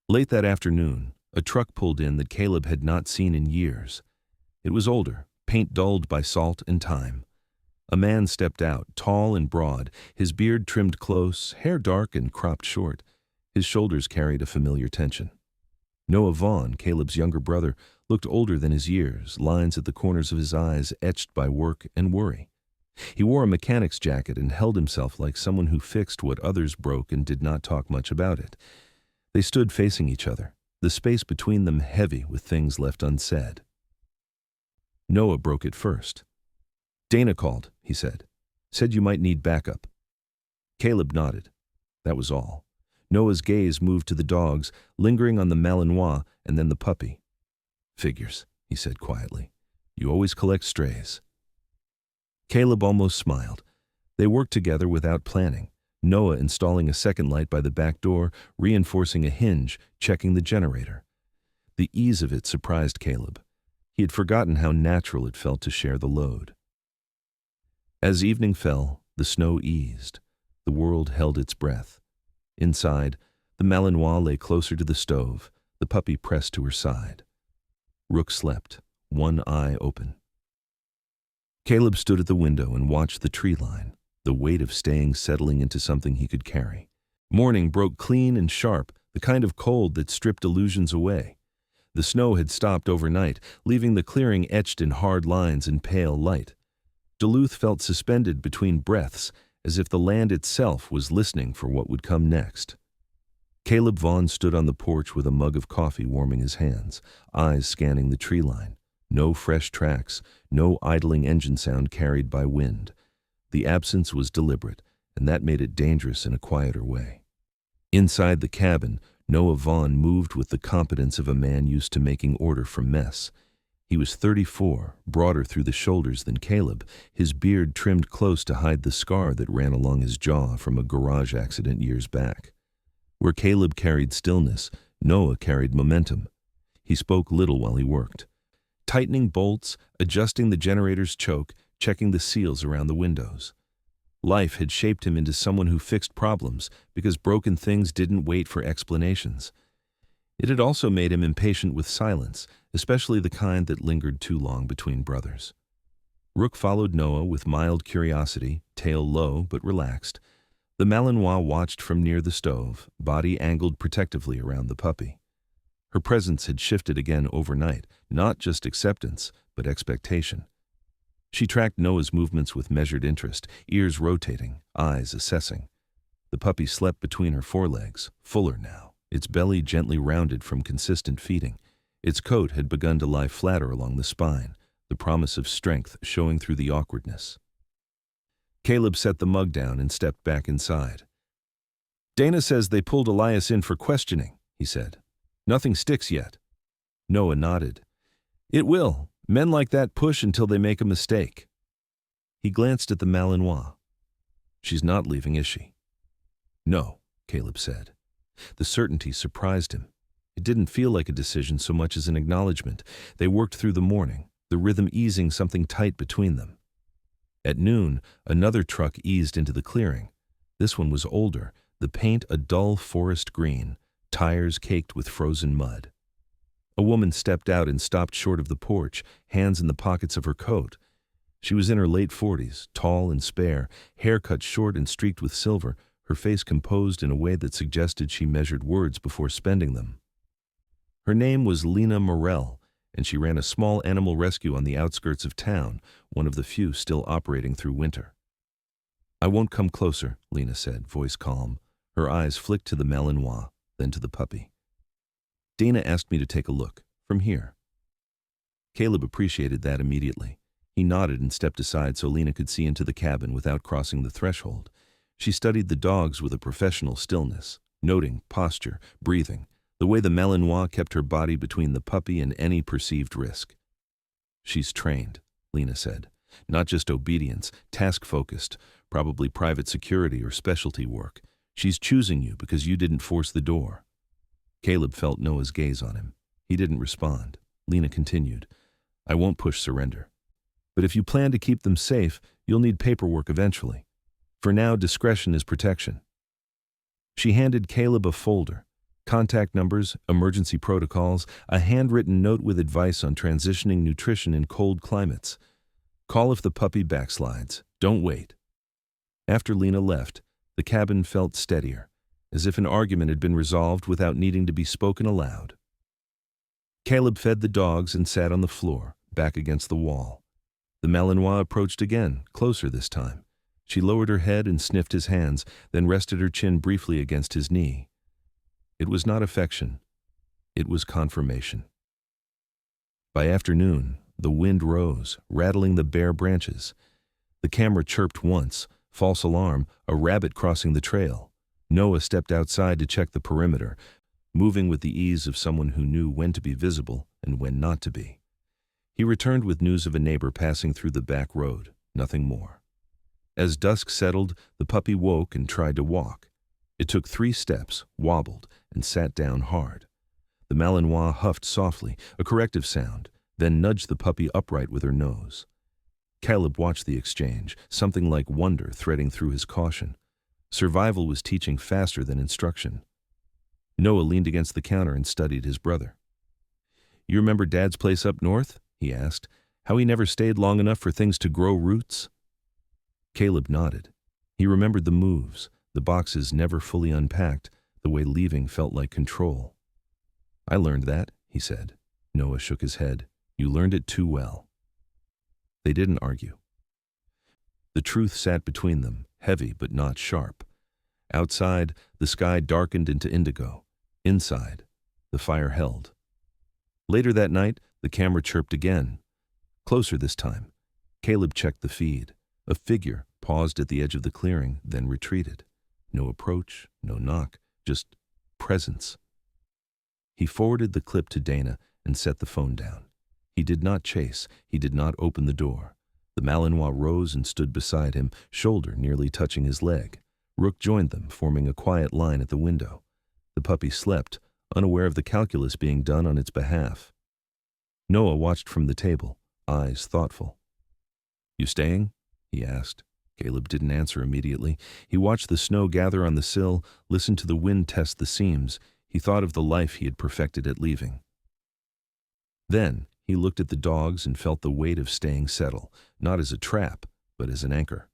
Late that afternoon, a truck pulled in that Caleb had not seen in years. It was older, paint dulled by salt and time. A man stepped out, tall and broad, his beard trimmed close, hair dark and cropped short. His shoulders carried a familiar tension. Noah Vaughn, Caleb's younger brother, looked older than his years, lines at the corners of his eyes etched by work and worry. He wore a mechanic's jacket and held himself like someone who fixed what others broke and did not talk much about it. They stood facing each other, the space between them heavy with things left unsaid. Noah broke it first. "Dana called," he said. "Said you might need backup." Caleb nodded. That was all. Noah's gaze moved to the dogs, lingering on the Malinois and then the puppy. "Figures," he said quietly. "You always collect strays." Caleb almost smiled. They worked together without planning. Noah installing a second light by the back door, reinforcing a hinge, checking the generator. The ease of it surprised Caleb. He had forgotten how natural it felt to share the load. As evening fell, the snow eased. The world held its breath. Inside, the Malinois lay closer to the stove, the puppy pressed to her side. Rook slept, one eye open. Caleb stood at the window and watched the tree line, the weight of staying settling into something he could carry. Morning broke clean and sharp, the kind of cold that stripped illusions away. The snow had stopped overnight, leaving the clearing etched in hard lines and pale light. Duluth felt suspended between breaths, as if the land itself was listening for what would come next. Caleb Vaughn stood on the porch with a mug of coffee warming his hands, eyes scanning the tree line. No fresh tracks, no idling engine sound carried by wind. The absence was deliberate, and that made it dangerous in a quieter way. Inside the cabin, Noah Vaughn moved with the competence of a man used to making order from mess. He was 34, broader through the shoulders than Caleb, his beard trimmed close to hide the scar that ran along his jaw from a garage accident years back. Where Caleb carried stillness, Noah carried momentum. He spoke little while he worked, tightening bolts, adjusting the generator's choke, checking the seals around the windows. Life had shaped him into someone who fixed problems because broken things didn't wait for explanations. It had also made him impatient with silence, especially the kind that lingered too long between brothers. Rook followed Noah with mild curiosity, tail low but relaxed. The Malinois watched from near the stove, body angled protectively around the puppy. Her presence had shifted again overnight, not just acceptance, but expectation. She tracked Noah's movements with measured interest, ears rotating, eyes assessing. The puppy slept between her forelegs, fuller now, its belly gently rounded from consistent feeding. Its coat had begun to lie flatter along the spine, the promise of strength showing through the awkwardness. Caleb set the mug down and stepped back inside. "Dana says they pulled Elias in for questioning," he said. "Nothing sticks yet." Noah nodded. "It will. Men like that push until they make a mistake." He glanced at the Malinois. "She's not leaving, is she?" "No," Caleb said. The certainty surprised him. It didn't feel like a decision so much as an acknowledgement. They worked through the morning, the rhythm easing something tight between them. At noon, another truck eased into the clearing. This one was older, the paint a dull forest green, tires caked with frozen mud. A woman stepped out and stopped short of the porch, hands in the pockets of her coat. She was in her late 40s, tall and spare, hair cut short and streaked with silver, her face composed in a way that suggested she measured words before spending them. Her name was Lena Morell, and she ran a small animal rescue on the outskirts of town, one of the few still operating through winter. "I won't come closer," Lena said, voice calm. Her eyes flicked to the Malinois, then to the puppy. "Dana asked me to take a look, from here." Caleb appreciated that immediately. He nodded and stepped aside so Lena could see into the cabin without crossing the threshold. She studied the dogs with a professional stillness, noting posture, breathing, the way the Malinois kept her body between the puppy and any perceived risk. "She's trained," Lena said. "Not just obedience, task-focused, probably private security or specialty work. She's choosing you because you didn't force the door." Caleb felt Noah's gaze on him. He didn't respond. Lena continued, "I won't push surrender. But if you plan to keep them safe, you'll need paperwork eventually. For now, discretion is protection." She handed Caleb a folder. Contact numbers, emergency protocols, a handwritten note with advice on transitioning nutrition in cold climates. "Call if the puppy backslides. Don't wait." After Lena left, the cabin felt steadier, as if an argument had been resolved without needing to be spoken aloud. Caleb fed the dogs and sat on the floor, back against the wall. The Malinois approached again, closer this time. She lowered her head and sniffed his hands, then rested her chin briefly against his knee. It was not affection. It was confirmation. By afternoon, the wind rose, rattling the bare branches. The camera chirped once, false alarm, a rabbit crossing the trail. Noah stepped outside to check the perimeter, moving with the ease of someone who knew when to be visible and when not to be. He returned with news of a neighbor passing through the back road, nothing more. As dusk settled, the puppy woke and tried to walk. It took 3 steps, wobbled, and sat down hard. The Malinois huffed softly, a corrective sound, then nudged the puppy upright with her nose. Caleb watched the exchange, something like wonder threading through his caution. Survival was teaching faster than instruction. Noah leaned against the counter and studied his brother. "You remember Dad's place up north?" he asked. How he never stayed long enough for things to grow roots? Caleb nodded. He remembered the moves, the boxes never fully unpacked, the way leaving felt like control. I learned that, he said. Noah shook his head. You learned it too well. They didn't argue. The truth sat between them, heavy but not sharp. Outside, the sky darkened into indigo. Inside, the fire held. Later that night, the camera chirped again. Closer this time. Caleb checked the feed. A figure paused at the edge of the clearing, then retreated. No approach, no knock, just presence. He forwarded the clip to Dana and set the phone down. He did not chase. He did not open the door. The Malinois rose and stood beside him, shoulder nearly touching his leg. Rook joined them, forming a quiet line at the window. The puppy slept, unaware of the calculus being done on its behalf. Noah watched from the table, eyes thoughtful. You staying? He asked. Caleb didn't answer immediately. He watched the snow gather on the sill, listened to the wind test the seams. He thought of the life he had perfected at leaving. Then he looked at the dogs and felt the weight of staying settle, not as a trap, but as an anchor.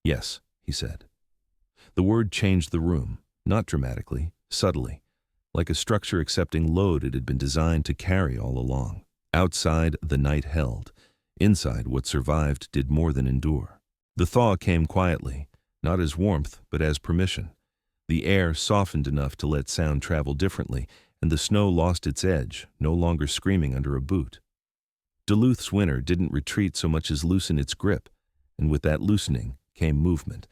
Yes, he said. The word changed the room, not dramatically, subtly, like a structure accepting load it had been designed to carry all along. Outside, the night held. Inside, what survived did more than endure. The thaw came quietly, not as warmth, but as permission. The air softened enough to let sound travel differently, and the snow lost its edge, no longer screaming under a boot. Duluth's winter didn't retreat so much as loosen its grip, and with that loosening came movement.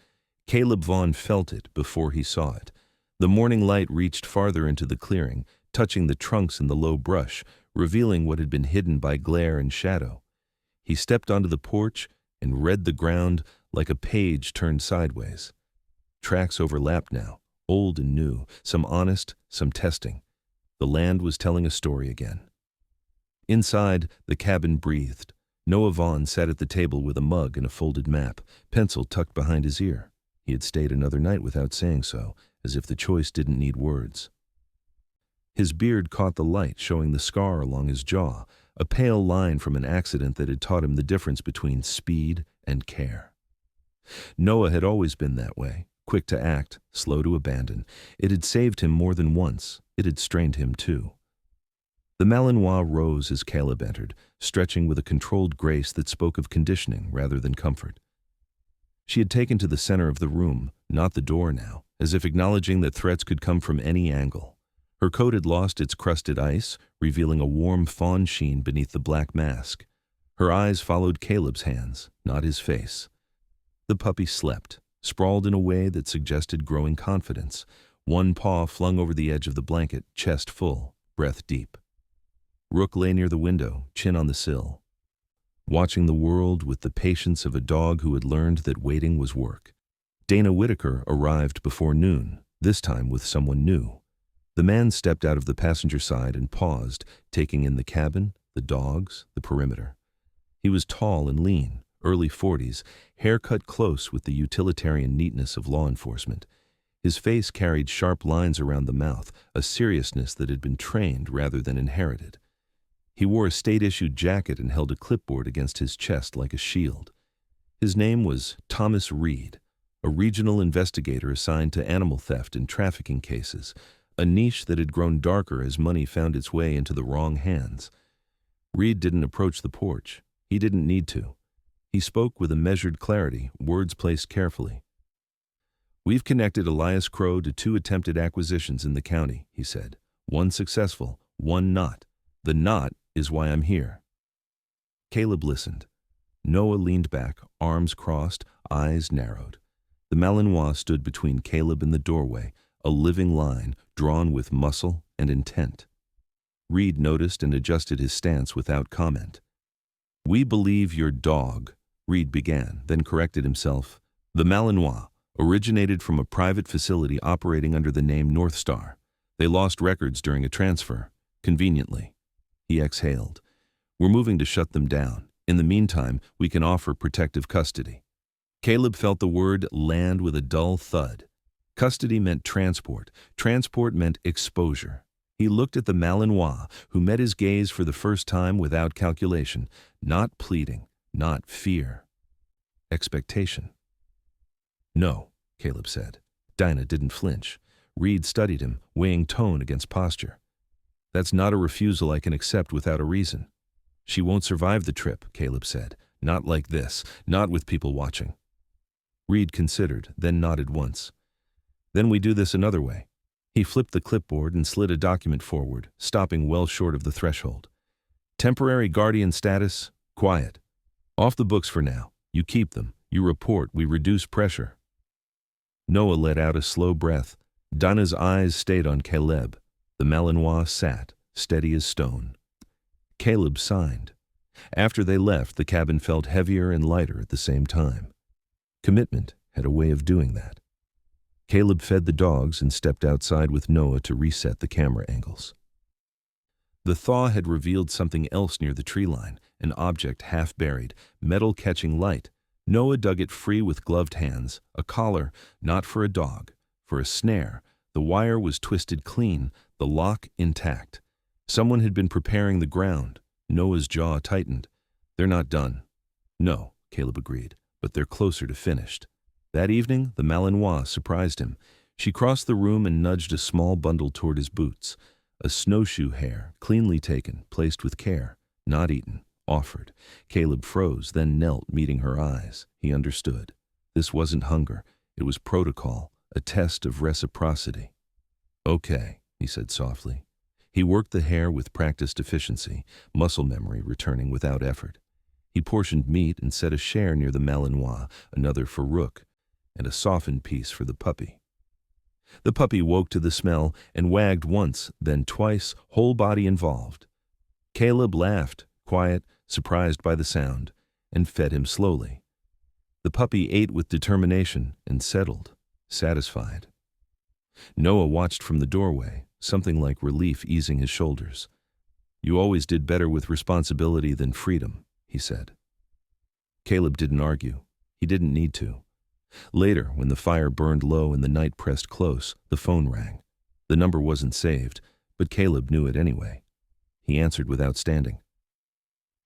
Caleb Vaughn felt it before he saw it. The morning light reached farther into the clearing, touching the trunks and the low brush, revealing what had been hidden by glare and shadow. He stepped onto the porch and read the ground like a page turned sideways. Tracks overlapped now, old and new, some honest, some testing. The land was telling a story again. Inside, the cabin breathed. Noah Vaughn sat at the table with a mug and a folded map, pencil tucked behind his ear. He had stayed another night without saying so, as if the choice didn't need words. His beard caught the light, showing the scar along his jaw, a pale line from an accident that had taught him the difference between speed and care. Noah had always been that way, quick to act, slow to abandon. It had saved him more than once. It had strained him too. The Malinois rose as Caleb entered, stretching with a controlled grace that spoke of conditioning rather than comfort. She had taken to the center of the room, not the door now, as if acknowledging that threats could come from any angle. Her coat had lost its crusted ice, revealing a warm fawn sheen beneath the black mask. Her eyes followed Caleb's hands, not his face. The puppy slept, sprawled in a way that suggested growing confidence, one paw flung over the edge of the blanket, chest full, breath deep. Rook lay near the window, chin on the sill, watching the world with the patience of a dog who had learned that waiting was work. Dana Whitaker arrived before noon, this time with someone new. The man stepped out of the passenger side and paused, taking in the cabin, the dogs, the perimeter. He was tall and lean, early 40s, hair cut close with the utilitarian neatness of law enforcement. His face carried sharp lines around the mouth, a seriousness that had been trained rather than inherited. He wore a state-issued jacket and held a clipboard against his chest like a shield. His name was Thomas Reed, a regional investigator assigned to animal theft and trafficking cases, a niche that had grown darker as money found its way into the wrong hands. Reed didn't approach the porch. He didn't need to. He spoke with a measured clarity, words placed carefully. "We've connected Elias Crow to 2 attempted acquisitions in the county," he said. "One successful, one not. The not is why I'm here." Caleb listened. Noah leaned back, arms crossed, eyes narrowed. The Malinois stood between Caleb and the doorway, a living line drawn with muscle and intent. Reed noticed and adjusted his stance without comment. "We believe your dog," Reed began, then corrected himself. "The Malinois originated from a private facility operating under the name North Star. They lost records during a transfer, conveniently." He exhaled. "We're moving to shut them down. In the meantime, we can offer protective custody." Caleb felt the word land with a dull thud. Custody meant transport. Transport meant exposure. He looked at the Malinois, who met his gaze for the first time without calculation, not pleading, not fear. Expectation. "No," Caleb said. Dinah didn't flinch. Reed studied him, weighing tone against posture. "That's not a refusal I can accept without a reason." "She won't survive the trip," Caleb said. "Not like this, not with people watching." Reed considered, then nodded once. "Then we do this another way." He flipped the clipboard and slid a document forward, stopping well short of the threshold. "Temporary guardian status, quiet. Off the books for now. You keep them. You report. We reduce pressure." Noah let out a slow breath. Dinah's eyes stayed on Caleb. The Malinois sat, steady as stone. Caleb signed. After they left, the cabin felt heavier and lighter at the same time. Commitment had a way of doing that. Caleb fed the dogs and stepped outside with Noah to reset the camera angles. The thaw had revealed something else near the tree line, an object half buried, metal catching light. Noah dug it free with gloved hands, a collar, not for a dog, for a snare. The wire was twisted clean, the lock intact. Someone had been preparing the ground. Noah's jaw tightened. "They're not done." "No," Caleb agreed, "but they're closer to finished." That evening, the Malinois surprised him. She crossed the room and nudged a small bundle toward his boots. A snowshoe hare, cleanly taken, placed with care, not eaten, offered. Caleb froze, then knelt, meeting her eyes. He understood. This wasn't hunger. It was protocol, a test of reciprocity. "Okay," he said softly. He worked the hare with practiced efficiency, muscle memory returning without effort. He portioned meat and set a share near the Malinois, another for Rook, and a softened piece for the puppy. The puppy woke to the smell and wagged once, then twice, whole body involved. Caleb laughed, quiet, surprised by the sound, and fed him slowly. The puppy ate with determination and settled, satisfied. Noah watched from the doorway, something like relief easing his shoulders. "You always did better with responsibility than freedom," he said. Caleb didn't argue. He didn't need to. Later, when the fire burned low and the night pressed close, the phone rang. The number wasn't saved, but Caleb knew it anyway. He answered without standing.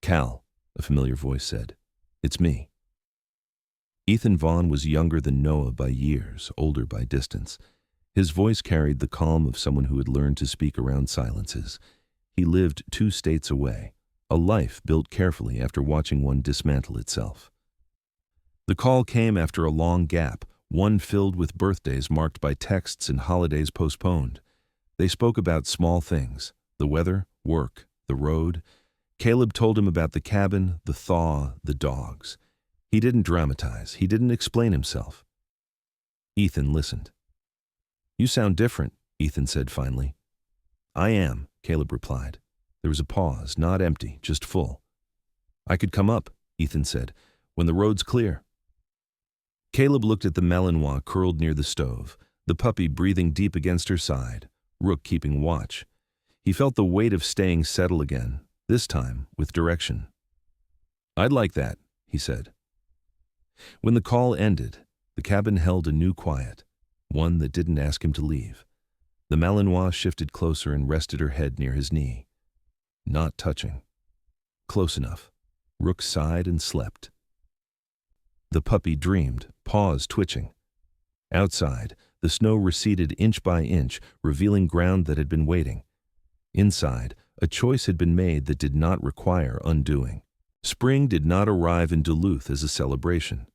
"Cal," a familiar voice said. "It's me." Ethan Vaughn was younger than Noah by years, older by distance. His voice carried the calm of someone who had learned to speak around silences. He lived 2 states away, a life built carefully after watching one dismantle itself. The call came after a long gap, one filled with birthdays marked by texts and holidays postponed. They spoke about small things, the weather, work, the road. Caleb told him about the cabin, the thaw, the dogs. He didn't dramatize. He didn't explain himself. Ethan listened. "You sound different," Ethan said finally. "I am," Caleb replied. There was a pause, not empty, just full. "I could come up," Ethan said, "when the road's clear." Caleb looked at the Malinois curled near the stove, the puppy breathing deep against her side, Rook keeping watch. He felt the weight of staying settle again, this time with direction. "I'd like that," he said. When the call ended, the cabin held a new quiet, one that didn't ask him to leave. The Malinois shifted closer and rested her head near his knee. Not touching. Close enough. Rook sighed and slept. The puppy dreamed, paws twitching. Outside, the snow receded inch by inch, revealing ground that had been waiting. Inside, a choice had been made that did not require undoing. Spring did not arrive in Duluth as a celebration.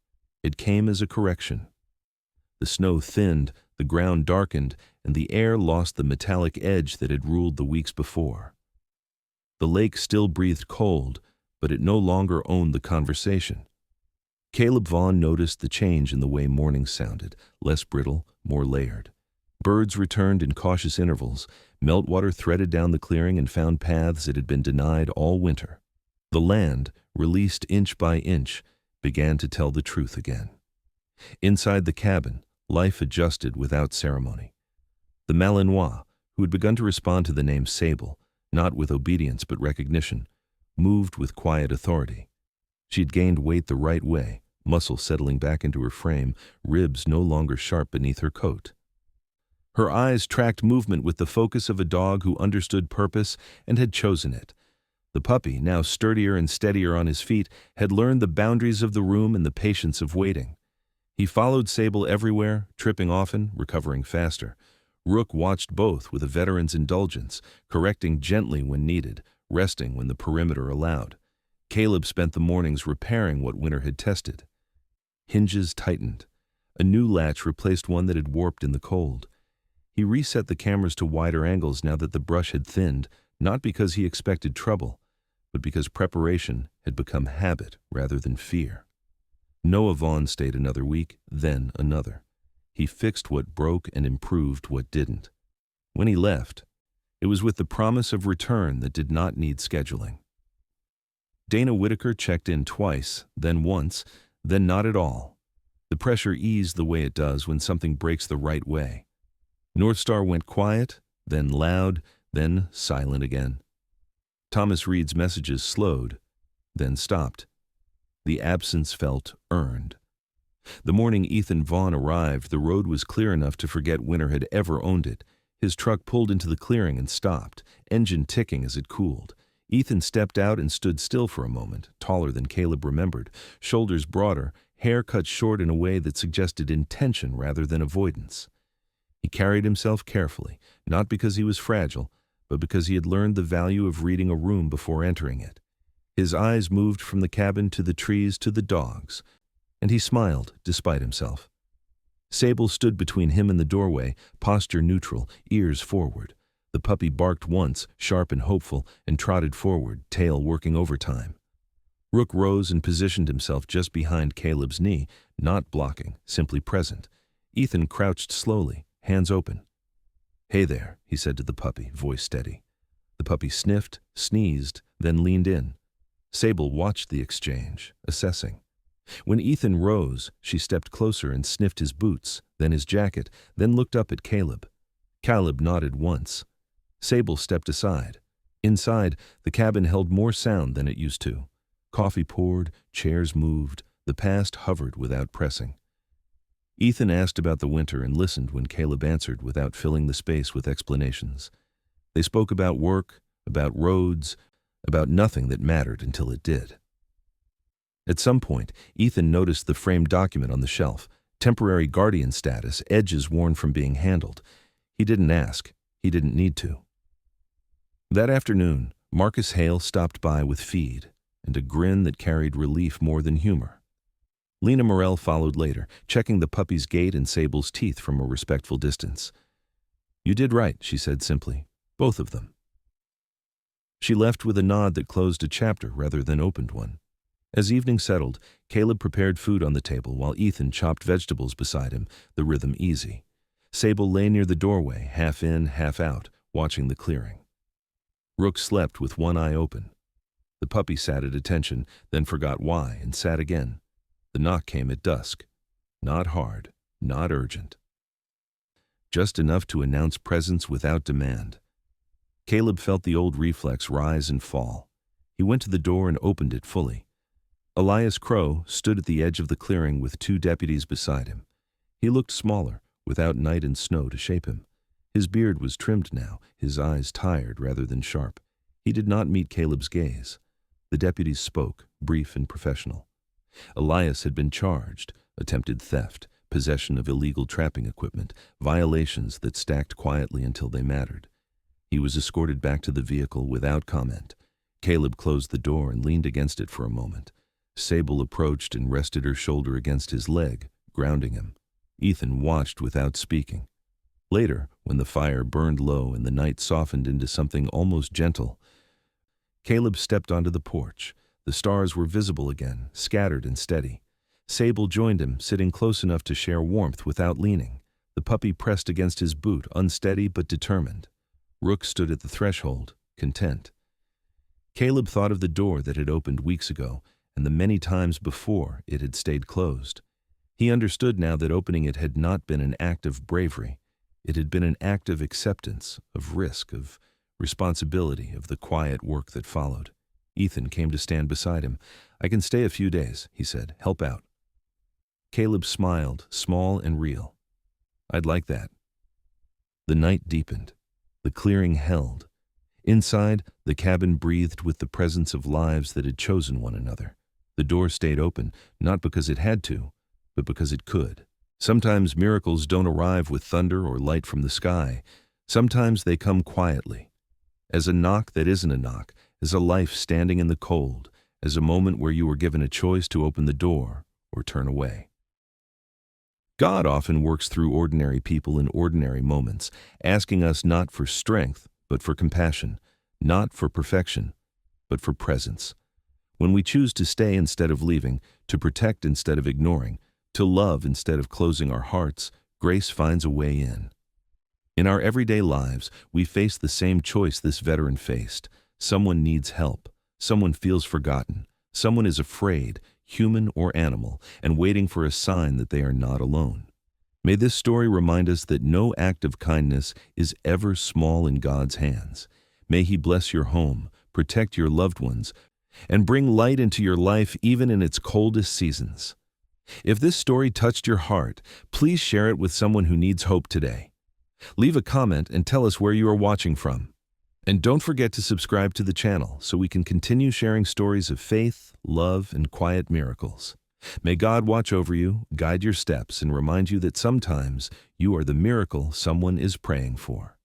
It came as a correction. The snow thinned, the ground darkened, and the air lost the metallic edge that had ruled the weeks before. The lake still breathed cold, but it no longer owned the conversation. Caleb Vaughn noticed the change in the way mornings sounded, less brittle, more layered. Birds returned in cautious intervals. Meltwater threaded down the clearing and found paths it had been denied all winter. The land, released inch by inch, began to tell the truth again. Inside the cabin, life adjusted without ceremony. The Malinois, who had begun to respond to the name Sable, not with obedience but recognition, moved with quiet authority. She had gained weight the right way, muscle settling back into her frame, ribs no longer sharp beneath her coat. Her eyes tracked movement with the focus of a dog who understood purpose and had chosen it. The puppy, now sturdier and steadier on his feet, had learned the boundaries of the room and the patience of waiting. He followed Sable everywhere, tripping often, recovering faster. Rook watched both with a veteran's indulgence, correcting gently when needed, resting when the perimeter allowed. Caleb spent the mornings repairing what Winter had tested. Hinges tightened. A new latch replaced one that had warped in the cold. He reset the cameras to wider angles now that the brush had thinned, not because he expected trouble, but because preparation had become habit rather than fear. Noah Vaughn stayed another week, then another. He fixed what broke and improved what didn't. When he left, it was with the promise of return that did not need scheduling. Dana Whitaker checked in twice, then once, then not at all. The pressure eased the way it does when something breaks the right way. North Star went quiet, then loud, then silent again. Thomas Reed's messages slowed, then stopped. The absence felt earned. The morning Ethan Vaughn arrived, the road was clear enough to forget Winter had ever owned it. His truck pulled into the clearing and stopped, engine ticking as it cooled. Ethan stepped out and stood still for a moment, taller than Caleb remembered, shoulders broader, hair cut short in a way that suggested intention rather than avoidance. He carried himself carefully, not because he was fragile, but because he had learned the value of reading a room before entering it. His eyes moved from the cabin to the trees to the dogs, and he smiled despite himself. Sable stood between him and the doorway, posture neutral, ears forward. The puppy barked once, sharp and hopeful, and trotted forward, tail working overtime. Rook rose and positioned himself just behind Caleb's knee, not blocking, simply present. Ethan crouched slowly, hands open. "Hey there," he said to the puppy, voice steady. The puppy sniffed, sneezed, then leaned in. Sable watched the exchange, assessing. When Ethan rose, she stepped closer and sniffed his boots, then his jacket, then looked up at Caleb. Caleb nodded once. Sable stepped aside. Inside, the cabin held more sound than it used to. Coffee poured, chairs moved, the past hovered without pressing. Ethan asked about the winter and listened when Caleb answered without filling the space with explanations. They spoke about work, about roads, about nothing that mattered until it did. At some point, Ethan noticed the framed document on the shelf, temporary guardian status, edges worn from being handled. He didn't ask. He didn't need to. That afternoon, Marcus Hale stopped by with feed and a grin that carried relief more than humor. Lena Morell followed later, checking the puppy's gait and Sable's teeth from a respectful distance. "You did right," she said simply. "Both of them." She left with a nod that closed a chapter rather than opened one. As evening settled, Caleb prepared food on the table while Ethan chopped vegetables beside him, the rhythm easy. Sable lay near the doorway, half in, half out, watching the clearing. Rook slept with one eye open. The puppy sat at attention, then forgot why and sat again. The knock came at dusk. Not hard, not urgent. Just enough to announce presence without demand. Caleb felt the old reflex rise and fall. He went to the door and opened it fully. Elias Crow stood at the edge of the clearing with 2 deputies beside him. He looked smaller, without night and snow to shape him. His beard was trimmed now, his eyes tired rather than sharp. He did not meet Caleb's gaze. The deputies spoke, brief and professional. Elias had been charged, attempted theft, possession of illegal trapping equipment, violations that stacked quietly until they mattered. He was escorted back to the vehicle without comment. Caleb closed the door and leaned against it for a moment. Sable approached and rested her shoulder against his leg, grounding him. Ethan watched without speaking. Later, when the fire burned low and the night softened into something almost gentle, Caleb stepped onto the porch. The stars were visible again, scattered and steady. Sable joined him, sitting close enough to share warmth without leaning. The puppy pressed against his boot, unsteady but determined. Rook stood at the threshold, content. Caleb thought of the door that had opened weeks ago, and the many times before it had stayed closed. He understood now that opening it had not been an act of bravery. It had been an act of acceptance, of risk, of responsibility, of the quiet work that followed. Ethan came to stand beside him. "I can stay a few days," he said. "Help out." Caleb smiled, small and real. "I'd like that." The night deepened. The clearing held. Inside, the cabin breathed with the presence of lives that had chosen one another. The door stayed open, not because it had to, but because it could. Sometimes miracles don't arrive with thunder or light from the sky. Sometimes they come quietly. As a knock that isn't a knock, as a life standing in the cold, as a moment where you were given a choice to open the door or turn away. God often works through ordinary people in ordinary moments, asking us not for strength, but for compassion, not for perfection, but for presence. When we choose to stay instead of leaving, to protect instead of ignoring, to love instead of closing our hearts, grace finds a way in. In our everyday lives, we face the same choice this veteran faced. Someone needs help. Someone feels forgotten. Someone is afraid, human or animal, and waiting for a sign that they are not alone. May this story remind us that no act of kindness is ever small in God's hands. May He bless your home, protect your loved ones, and bring light into your life even in its coldest seasons. If this story touched your heart, please share it with someone who needs hope today. Leave a comment and tell us where you are watching from. And don't forget to subscribe to the channel so we can continue sharing stories of faith, love, and quiet miracles. May God watch over you, guide your steps, and remind you that sometimes you are the miracle someone is praying for.